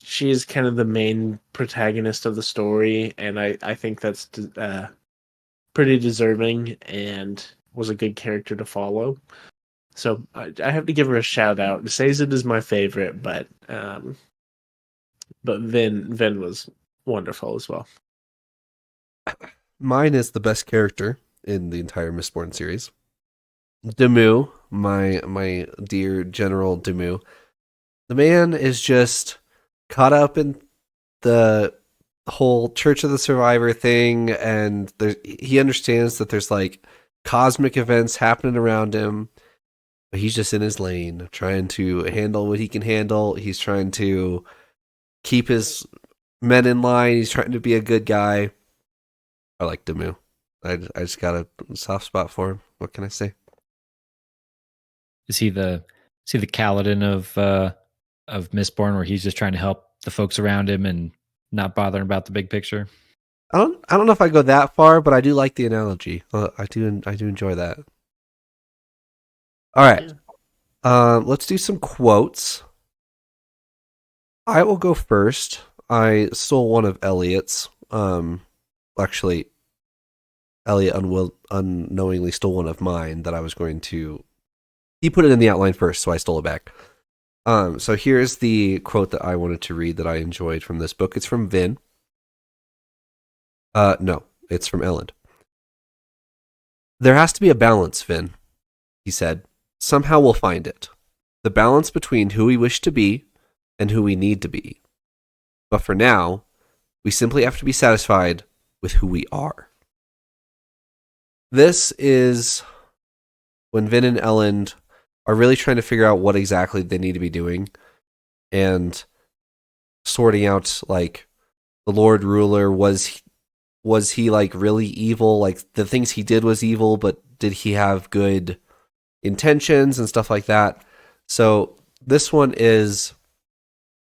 She is kind of the main protagonist of the story, and I think that's pretty deserving and was a good character to follow. So I have to give her a shout out. Sazed is my favorite, but Vin was wonderful as well. Mine is the best character in the entire Mistborn series. Demu, my dear General Demu. The man is just caught up in the whole Church of the Survivor thing, and he understands that there's like cosmic events happening around him, but he's just in his lane, trying to handle what he can handle. He's trying to keep his men in line. He's trying to be a good guy. I like Demu. I just got a soft spot for him. What can I say? Is he the Kaladin of Mistborn, where he's just trying to help the folks around him and not bothering about the big picture? I don't know if I go that far, but I do like the analogy. I do enjoy that. All right. Let's do some quotes. I will go first. I stole one of Eliot's. Actually, Eliot unknowingly stole one of mine that I was going to. He put it in the outline first, so I stole it back. So here's the quote that I wanted to read that I enjoyed from this book. It's from Vin. No, it's from Elend. There has to be a balance, Vin, he said. Somehow we'll find it. The balance between who we wish to be and who we need to be. But for now, we simply have to be satisfied with who we are. This is when Vin and Elend are really trying to figure out what exactly they need to be doing and sorting out, like, the Lord Ruler, was he like really evil? Like, the things he did was evil, but did he have good intentions and stuff like that? So this one is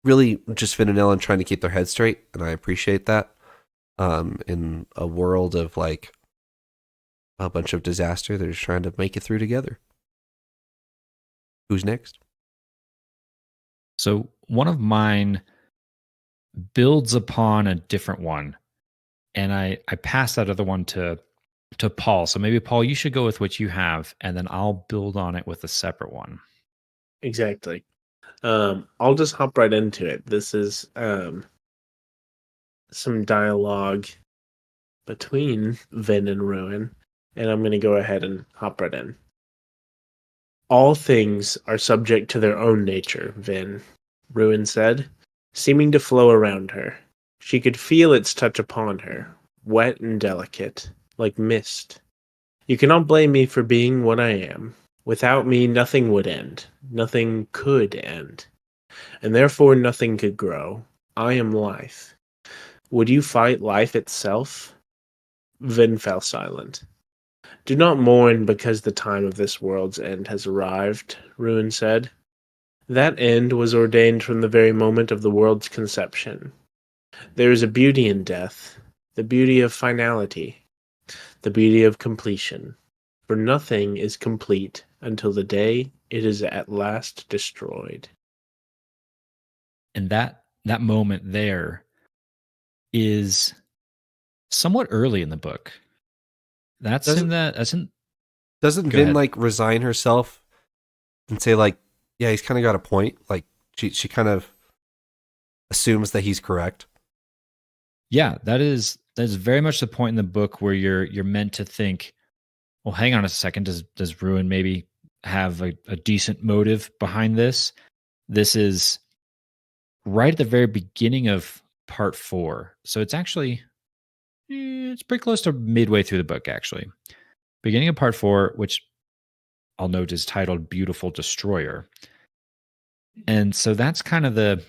really just Vin and Elend trying to keep their heads straight, and I appreciate that. In a world of like a bunch of disaster, they're just trying to make it through together. Who's next? So one of mine builds upon a different one, and I passed that other one to Paul. So maybe Paul, you should go with what you have, and then I'll build on it with a separate one. Exactly. I'll just hop right into it. This is some dialogue between Vin and Ruin, and I'm going to go ahead and hop right in. All things are subject to their own nature, Vin, Ruin said, seeming to flow around her. She could feel its touch upon her, wet and delicate, like mist. You cannot blame me for being what I am. Without me, nothing would end. Nothing could end. And therefore nothing could grow. I am life. Would you fight life itself? Vin fell silent. Do not mourn because the time of this world's end has arrived, Ruin said. That end was ordained from the very moment of the world's conception. There is a beauty in death, the beauty of finality, the beauty of completion. For nothing is complete until the day it is at last destroyed. And that moment there is somewhat early in the book. Doesn't Go Vin ahead. like resign herself and say like, yeah, he's kind of got a point? Like she kind of assumes that he's correct. Yeah, that is very much the point in the book where you're meant to think, well, hang on a second, does Ruin maybe have a decent motive behind this? This is right at the very beginning of part 4. So it's actually it's pretty close to midway through the book, actually. Beginning of part 4, which I'll note is titled Beautiful Destroyer. And so that's kind of the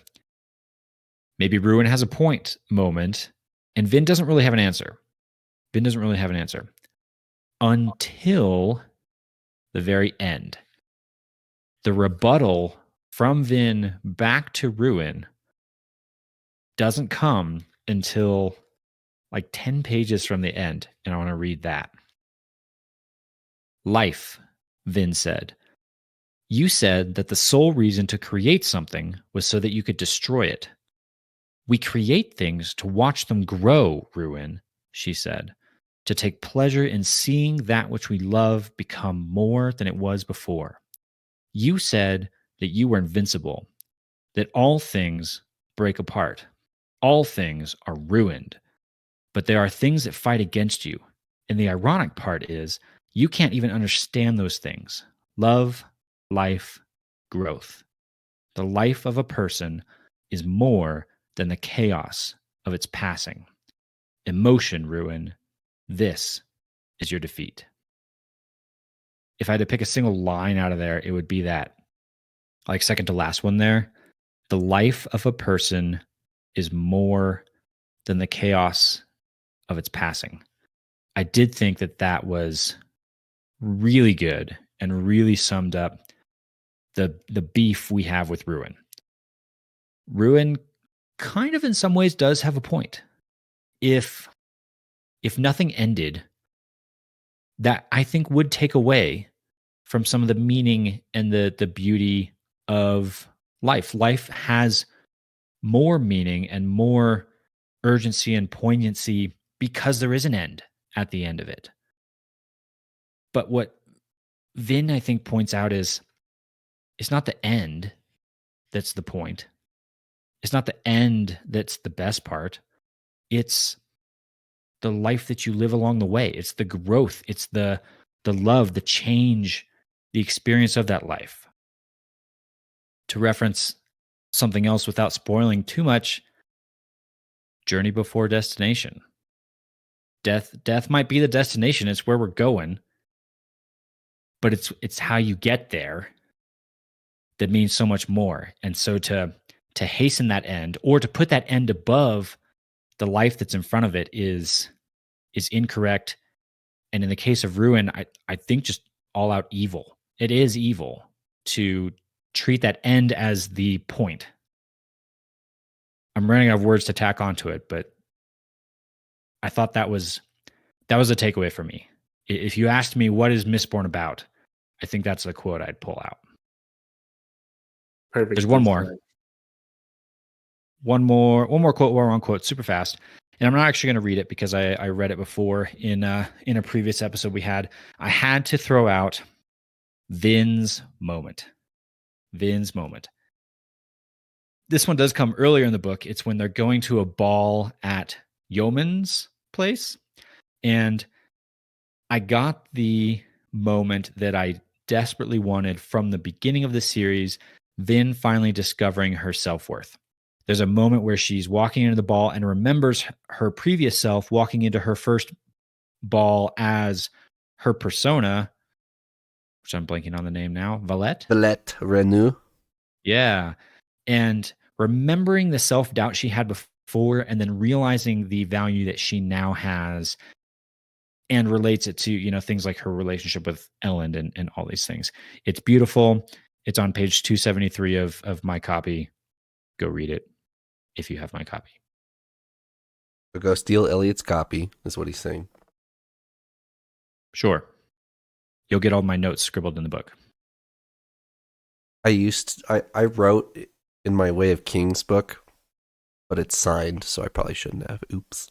maybe Ruin has a point moment, and Vin doesn't really have an answer. Until the very end. The rebuttal from Vin back to Ruin doesn't come until like 10 pages from the end, and I want to read that. Life, Vin said. You said that the sole reason to create something was so that you could destroy it. We create things to watch them grow, Ruin, she said, to take pleasure in seeing that which we love become more than it was before. You said that you were invincible, that all things break apart, all things are ruined, but there are things that fight against you. And the ironic part is, you can't even understand those things. Love, life, growth. The life of a person is more than the chaos of its passing. Emotion, Ruin. This is your defeat. If I had to pick a single line out of there, it would be that, like second to last one there. The life of a person is more than the chaos of its passing. I did think that that was really good and really summed up the beef we have with Ruin. Ruin kind of in some ways does have a point. If nothing ended, that I think would take away from some of the meaning and the beauty of life. Life has more meaning and more urgency and poignancy because there is an end at the end of it. But what Vin, I think, points out is it's not the end that's the point. It's not the end that's the best part. It's the life that you live along the way. It's the growth. It's the love, the change, the experience of that life. To reference something else without spoiling too much, journey before destination. Death might be the destination. It's where we're going. But it's how you get there that means so much more. And so to hasten that end or to put that end above the life that's in front of it is incorrect. And in the case of Ruin, I think just all out evil. It is evil to treat that end as the point. I'm running out of words to tack onto it, but I thought that was a takeaway for me. If you asked me what is Mistborn about, I think that's the quote I'd pull out. Perfect. There's one more. One more quote, one quote, super fast. And I'm not actually going to read it because I read it before in a previous episode we had. I had to throw out Vin's moment. Vin's moment. This one does come earlier in the book. It's when they're going to a ball at Yeoman's place. And I got the moment that I desperately wanted from the beginning of the series, Vin finally discovering her self-worth. There's a moment where she's walking into the ball and remembers her previous self walking into her first ball as her persona, which I'm blanking on the name now, Valette Renew. Yeah. And remembering the self-doubt she had before and then realizing the value that she now has and relates it to, things like her relationship with Ellen and all these things. It's beautiful. It's on page 273 of my copy. Go read it if you have my copy. So go steal Eliot's copy, is what he's saying. Sure. You'll get all my notes scribbled in the book. I wrote in my Way of Kings book, but it's signed, so I probably shouldn't have. Oops.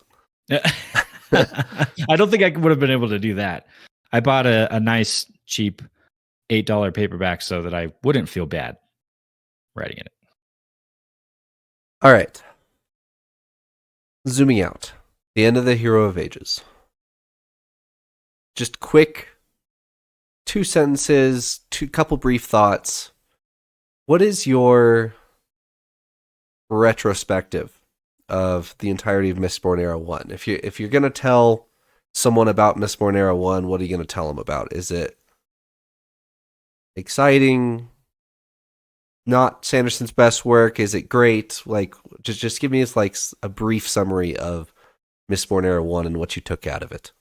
I don't think I would have been able to do that. I bought a nice, cheap $8 paperback so that I wouldn't feel bad writing in it. All right. Zooming out. The end of the Hero of Ages. Just quick 2 sentences, couple brief thoughts. What is your retrospective of the entirety of Mistborn Era 1? If you're going to tell someone about Mistborn Era 1, what are you going to tell them about? Is it exciting? Not Sanderson's best work? Is it great? Like, just give me a brief summary of Mistborn Era 1 and what you took out of it.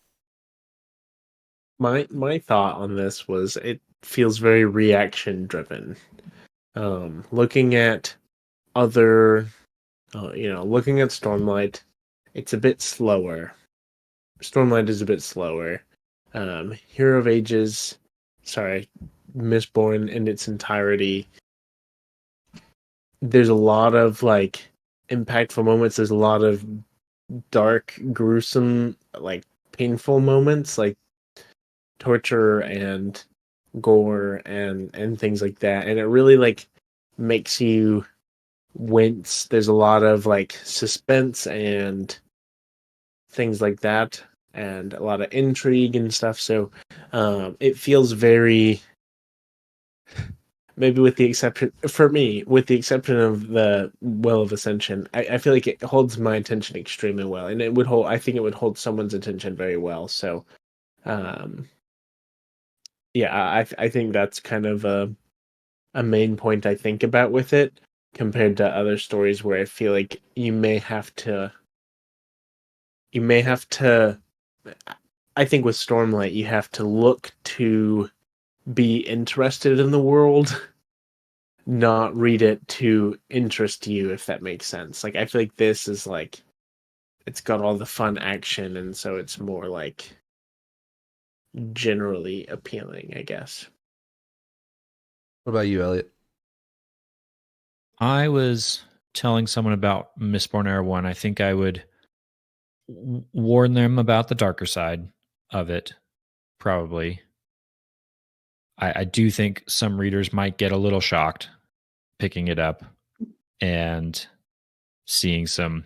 My thought on this was it feels very reaction driven. Looking at other, looking at Stormlight it's a bit slower. Stormlight is a bit slower. Hero of Ages, sorry, Mistborn in its entirety. There's a lot of like impactful moments. There's a lot of dark, gruesome, like painful moments, like torture and gore and things like that. And it really like makes you wince. There's a lot of like suspense and things like that, and a lot of intrigue and stuff. So it feels very, maybe with the exception for me, with the exception of the Well of Ascension, I feel like it holds my attention extremely well, and it would hold. I think it would hold someone's attention very well. So, um, yeah, I think that's kind of a main point I think about with it compared to other stories where I feel like you may have to. I think with Stormlight, you have to look to be interested in the world, not read it to interest you, if that makes sense. Like, I feel like this is like, it's got all the fun action, and so it's more like generally appealing, I guess. What about you, Elliot? I was telling someone about Mistborn Era 1. I think I would warn them about the darker side of it, probably. I do think some readers might get a little shocked picking it up and seeing some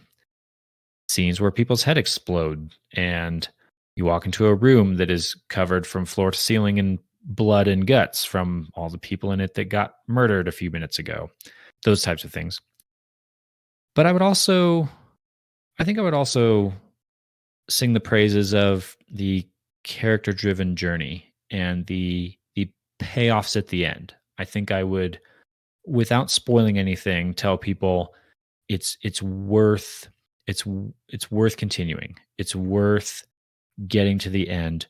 scenes where people's head explode and you walk into a room that is covered from floor to ceiling in blood and guts from all the people in it that got murdered a few minutes ago. Those types of things. But I think I would also sing the praises of the character driven journey and the payoffs at the end. I think I would, without spoiling anything, tell people it's worth it's worth continuing. It's worth getting to the end,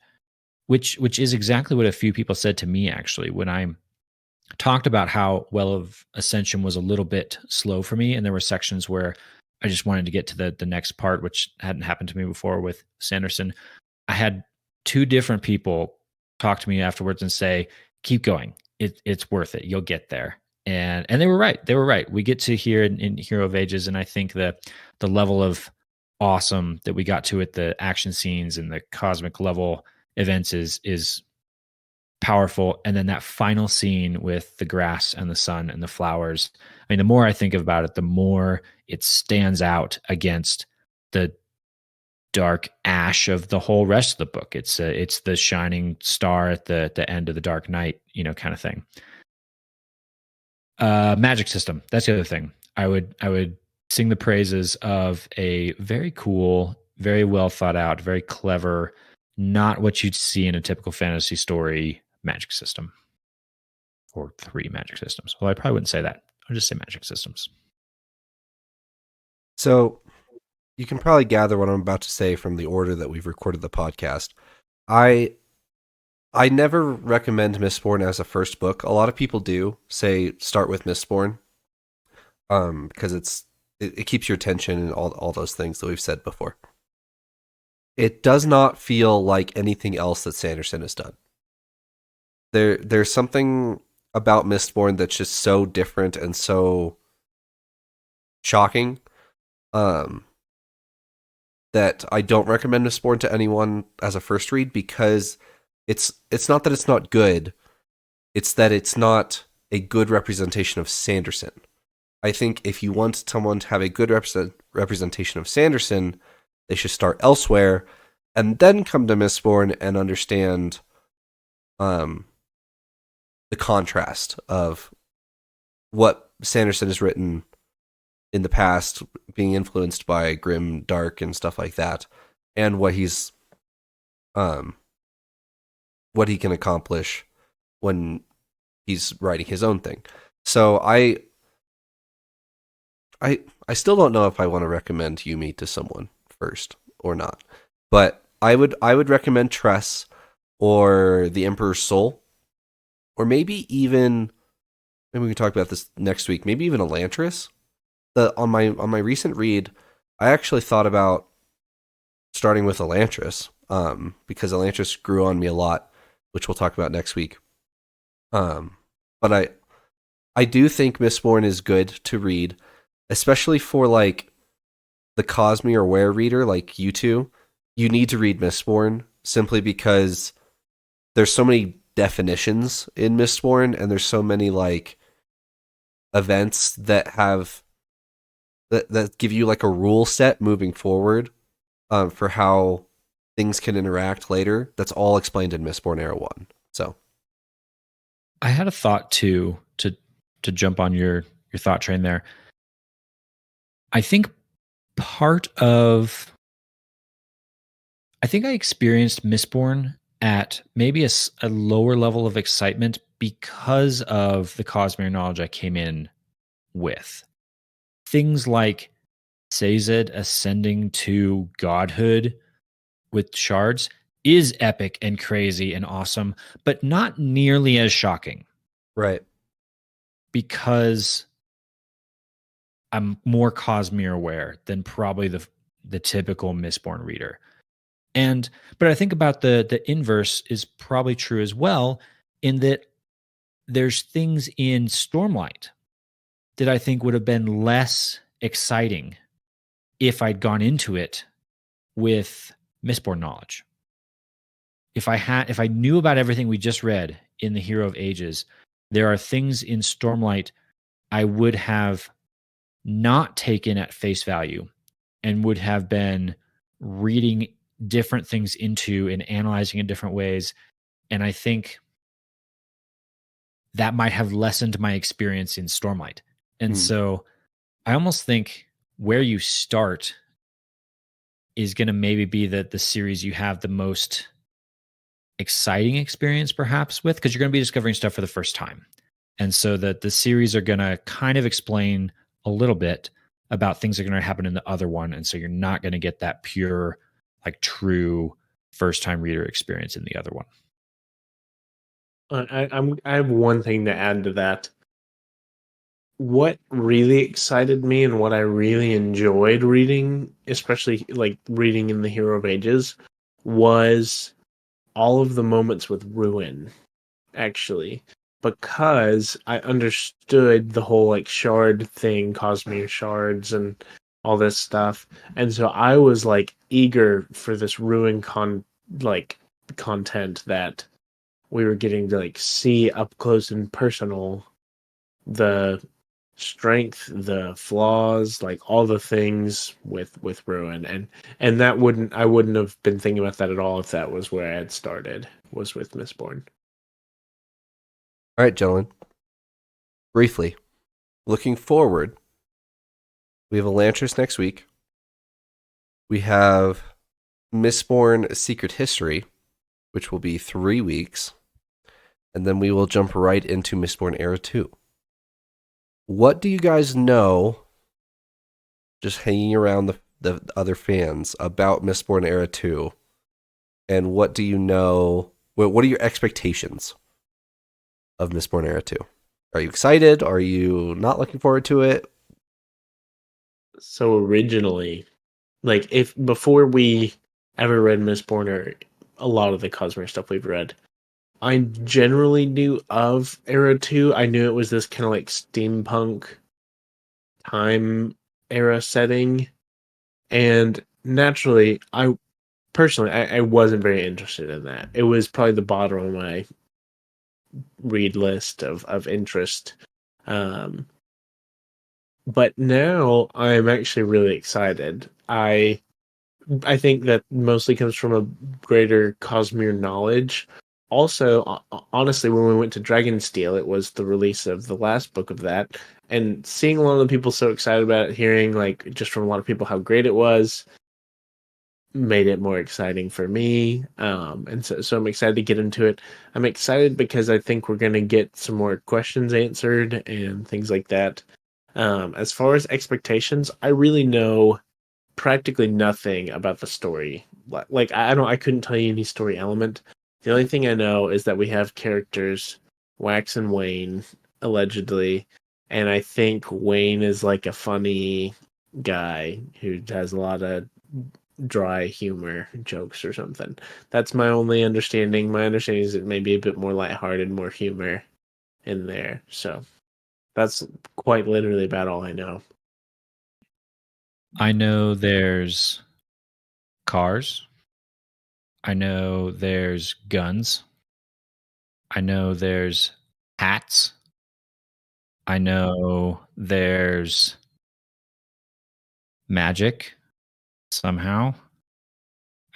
which is exactly what a few people said to me actually when I talked about how Well of Ascension was a little bit slow for me, and there were sections where I just wanted to get to the next part, which hadn't happened to me before with Sanderson. I had two different people talk to me afterwards and say, "Keep going. It's worth it. You'll get there." And they were right. They were right. We get to here in Hero of Ages, and I think that the level of awesome that we got to at the action scenes and the cosmic level events is powerful. And then that final scene with the grass and the sun and the flowers. I mean, the more I think about it, the more it stands out against the dark ash of the whole rest of the book. It's the shining star at the end of the dark night, kind of thing. Magic system. That's the other thing. I would sing the praises of a very cool, very well thought out, very clever, not what you'd see in a typical fantasy story magic system. Or 3 magic systems. Well, I probably wouldn't say that. I'll just say magic systems. So you can probably gather what I'm about to say from the order that we've recorded the podcast. I never recommend Mistborn as a first book. A lot of people do say start with Mistborn, because it keeps your attention and all those things that we've said before. It does not feel like anything else that Sanderson has done. There's something about Mistborn that's just so different and so shocking, that I don't recommend Mistborn to anyone as a first read, because it's not that it's not good, it's that it's not a good representation of Sanderson. I think if you want someone to have a good representation of Sanderson, they should start elsewhere and then come to Mistborn and understand the contrast of what Sanderson has written in the past, being influenced by grim, dark, and stuff like that, and what he's what he can accomplish when he's writing his own thing. So I still don't know if I want to recommend Yumi to someone first or not, but I would recommend Tress or The Emperor's Soul, or maybe we can talk about this next week. Maybe even Elantris. On my recent read, I actually thought about starting with Elantris, because Elantris grew on me a lot, which we'll talk about next week. But I do think Mistborn is good to read, especially for like the Cosmere or Ware reader, like you two. You need to read Mistborn simply because there's so many definitions in Mistborn, and there's so many like events that give you like a rule set moving forward, for how things can interact later. That's all explained in Mistborn Era 1. So I had a thought too to jump on your thought train there. I think I think I experienced Mistborn at maybe a lower level of excitement because of the Cosmere knowledge I came in with. Things like Sazed ascending to godhood with shards is epic and crazy and awesome, but not nearly as shocking right. because I'm more Cosmere aware than probably the typical Mistborn reader. But I think about the inverse is probably true as well, in that there's things in Stormlight that I think would have been less exciting if I'd gone into it with Mistborn knowledge. If I knew about everything we just read in the Hero of Ages, there are things in Stormlight I would have not taken at face value and would have been reading different things into and analyzing in different ways. And I think that might have lessened my experience in Stormlight. And so I almost think where you start is going to maybe be the series you have the most exciting experience perhaps with, because you're going to be discovering stuff for the first time. And so that the series are going to kind of explain a little bit about things that are going to happen in the other one. And so you're not going to get that pure, like true first time reader experience in the other one. I have one thing to add to that. What really excited me and what I really enjoyed reading, especially like reading in the Hero of Ages, was all of the moments with Ruin, actually. Because I understood the whole like shard thing, Cosmere shards and all this stuff. And so I was like eager for this Ruin content that we were getting to like see up close and personal, the strength, the flaws, like all the things with Ruin. And that I wouldn't have been thinking about that at all if that was where I had started, was with Mistborn. All right, gentlemen. Briefly, looking forward, we have Elantris next week. We have Mistborn Secret History, which will be 3 weeks. And then we will jump right into Mistborn Era 2. What do you guys know, just hanging around the other fans, about Mistborn Era 2? And what do you know, what are your expectations of Mistborn Era 2? Are you excited? Are you not looking forward to it? So originally, like if before we ever read Mistborn or a lot of the Cosmere stuff we've read, I generally knew of Era 2. I knew it was this kind of like steampunk time era setting. And naturally, I wasn't very interested in that. It was probably the bottom of my read list of interest. But now I'm actually really excited. I think that mostly comes from a greater Cosmere knowledge. Also, honestly, when we went to Dragonsteel, it was the release of the last book of that, and seeing a lot of the people so excited about it, hearing like just from a lot of people how great it was, made it more exciting for me. And so I'm excited to get into it. I'm excited because I think we're going to get some more questions answered and things like that. As far as expectations, I really know practically nothing about the story. Like I couldn't tell you any story element. The only thing I know is that we have characters, Wax and Wayne, allegedly, and I think Wayne is like a funny guy who has a lot of dry humor jokes or something. That's my only understanding. My understanding is it may be a bit more lighthearted, more humor in there. So that's quite literally about all I know. I know there's cars. I know there's guns. I know there's hats. I know there's magic somehow.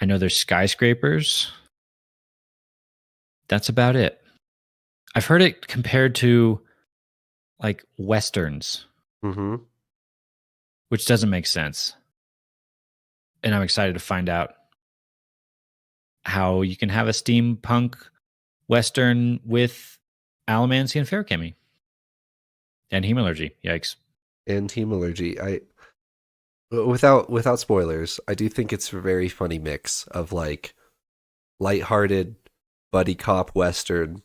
I know there's skyscrapers. That's about it. I've heard it compared to like westerns, Mm-hmm. which doesn't make sense. And I'm excited to find out how you can have a steampunk western with allomancy and ferrochemy and hemalurgy. Yikes. And team allergy. Without spoilers, I do think it's a very funny mix of like lighthearted buddy cop western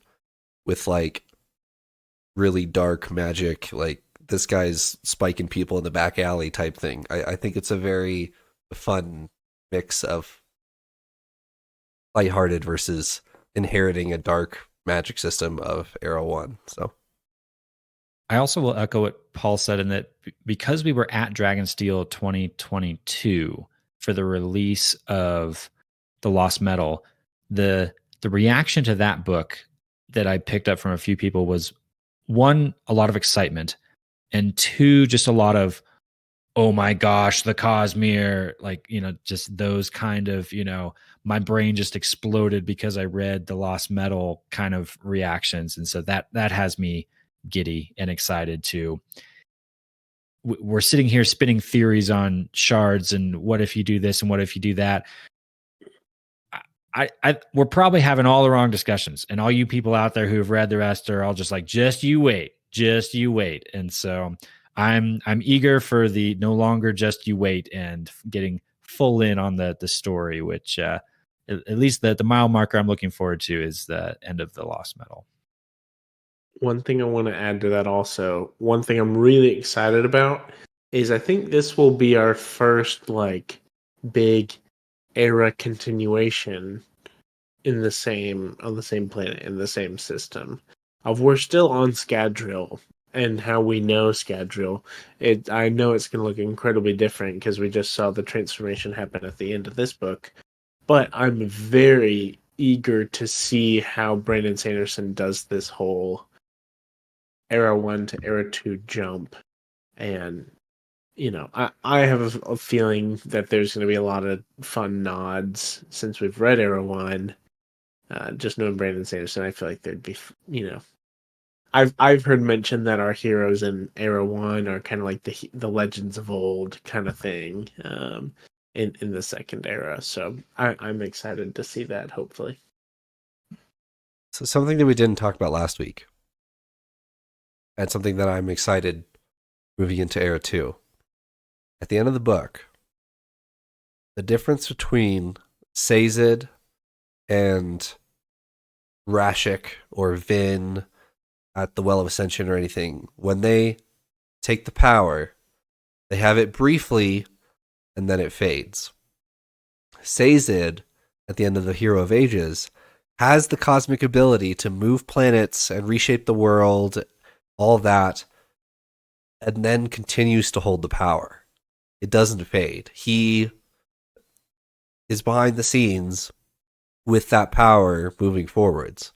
with like really dark magic, like this guy's spiking people in the back alley type thing. I think it's a very fun mix of lighthearted versus inheriting a dark magic system of Era 1. So I also will echo what Paul said in that because we were at Dragonsteel 2022 for the release of The Lost Metal, the reaction to that book that I picked up from a few people was, one, a lot of excitement, and two, just a lot of, oh my gosh, the Cosmere, like, just those kind of, my brain just exploded because I read The Lost Metal kind of reactions. And so that has me giddy and excited to. We're sitting here spinning theories on shards and what if you do this and what if you do that. We're probably having all the wrong discussions, and all you people out there who have read the rest are all just like, just you wait. And so I'm eager for the no longer just you wait and getting full in on the story, which at least the mile marker I'm looking forward to is the end of The Lost Metal. One thing I want to add to that also, one thing I'm really excited about is I think this will be our first like big era continuation on the same planet, in the same system. We're still on Scadrial, and how we know Scadrial, I know it's going to look incredibly different because we just saw the transformation happen at the end of this book. But I'm very eager to see how Brandon Sanderson does this whole Era 1 to Era 2 jump. And, I have a feeling that there's going to be a lot of fun nods since we've read Era 1. Just knowing Brandon Sanderson, I feel like there'd be, I've heard mention that our heroes in Era 1 are kind of like the legends of old kind of thing in the second era. So I'm excited to see that, hopefully. So something that we didn't talk about last week, and something that I'm excited moving into Era 2. At the end of the book, the difference between Sazed and Rashik or Vin at the Well of Ascension or anything, when they take the power, they have it briefly and then it fades. Sazed, at the end of the Hero of Ages, has the cosmic ability to move planets and reshape the world, all that, and then continues to hold the power. It doesn't fade. He is behind the scenes with that power moving forwards.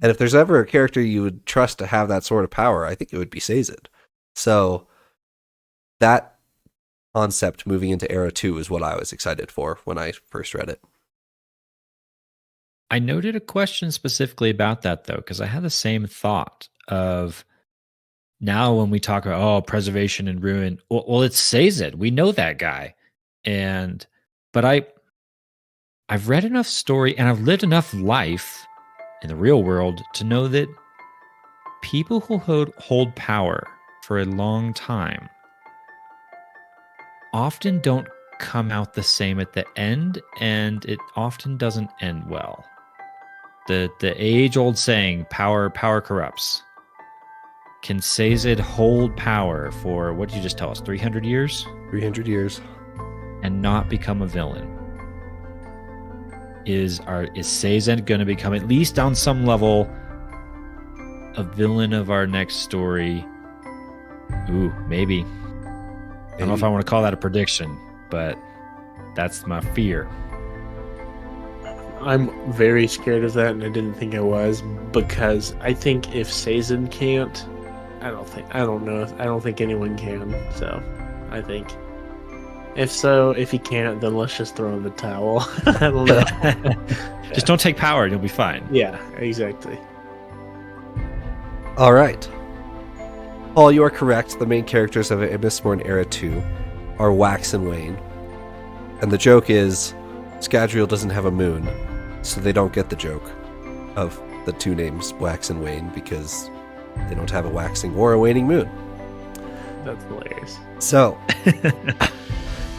And if there's ever a character you would trust to have that sort of power, I think it would be Sazed. So that concept moving into Era 2 is what I was excited for when I first read it. I noted a question specifically about that, though, because I had the same thought of, now when we talk about, preservation and ruin, well, it's Sazed. We know that guy. But I've read enough story and I've lived enough life in the real world to know that people who hold power for a long time often don't come out the same at the end, and it often doesn't end well. The age-old saying, power corrupts. Can Sazed hold power for, what did you just tell us, 300 years? 300 years. and not become a villain? Is Sazed going to become, at least on some level, a villain of our next story? Ooh, maybe. I don't know if I want to call that a prediction, but that's my fear. I'm very scared of that, and I didn't think I was, because I think if Sazed can't, I don't think anyone can. So, I think if he can't, then let's just throw in the towel. I don't know. Just don't take power, and you'll be fine. Yeah, exactly. All right. Paul, you are correct. The main characters of Up Mistborn Era 2 are Wax and Wane. And the joke is, Scadrial doesn't have a moon, so they don't get the joke of the two names, Wax and Wane, because they don't have a waxing or a waning moon. That's hilarious. So,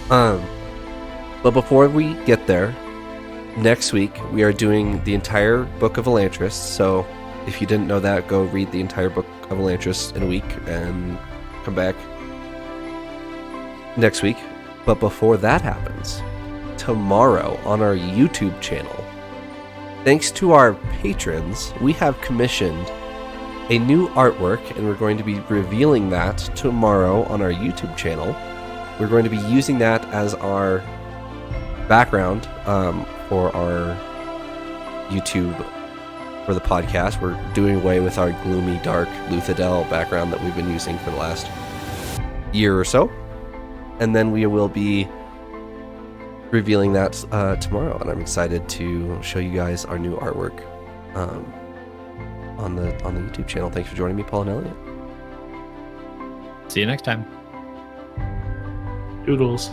but before we get there, next week we are doing the entire book of Elantris. So, if you didn't know that, go read the entire book of Elantris in a week and come back next week. But before that happens, tomorrow on our YouTube channel, thanks to our patrons, we have commissioned a new artwork, and we're going to be revealing that tomorrow on our YouTube channel. We're going to be using that as our background for our YouTube, for the podcast. We're doing away with our gloomy, dark Luthadel background that we've been using for the last year or so. And then we will be revealing that tomorrow, and I'm excited to show you guys our new artwork on the YouTube channel. Thanks for joining me, Paul and Eliot. See you next time. Doodles.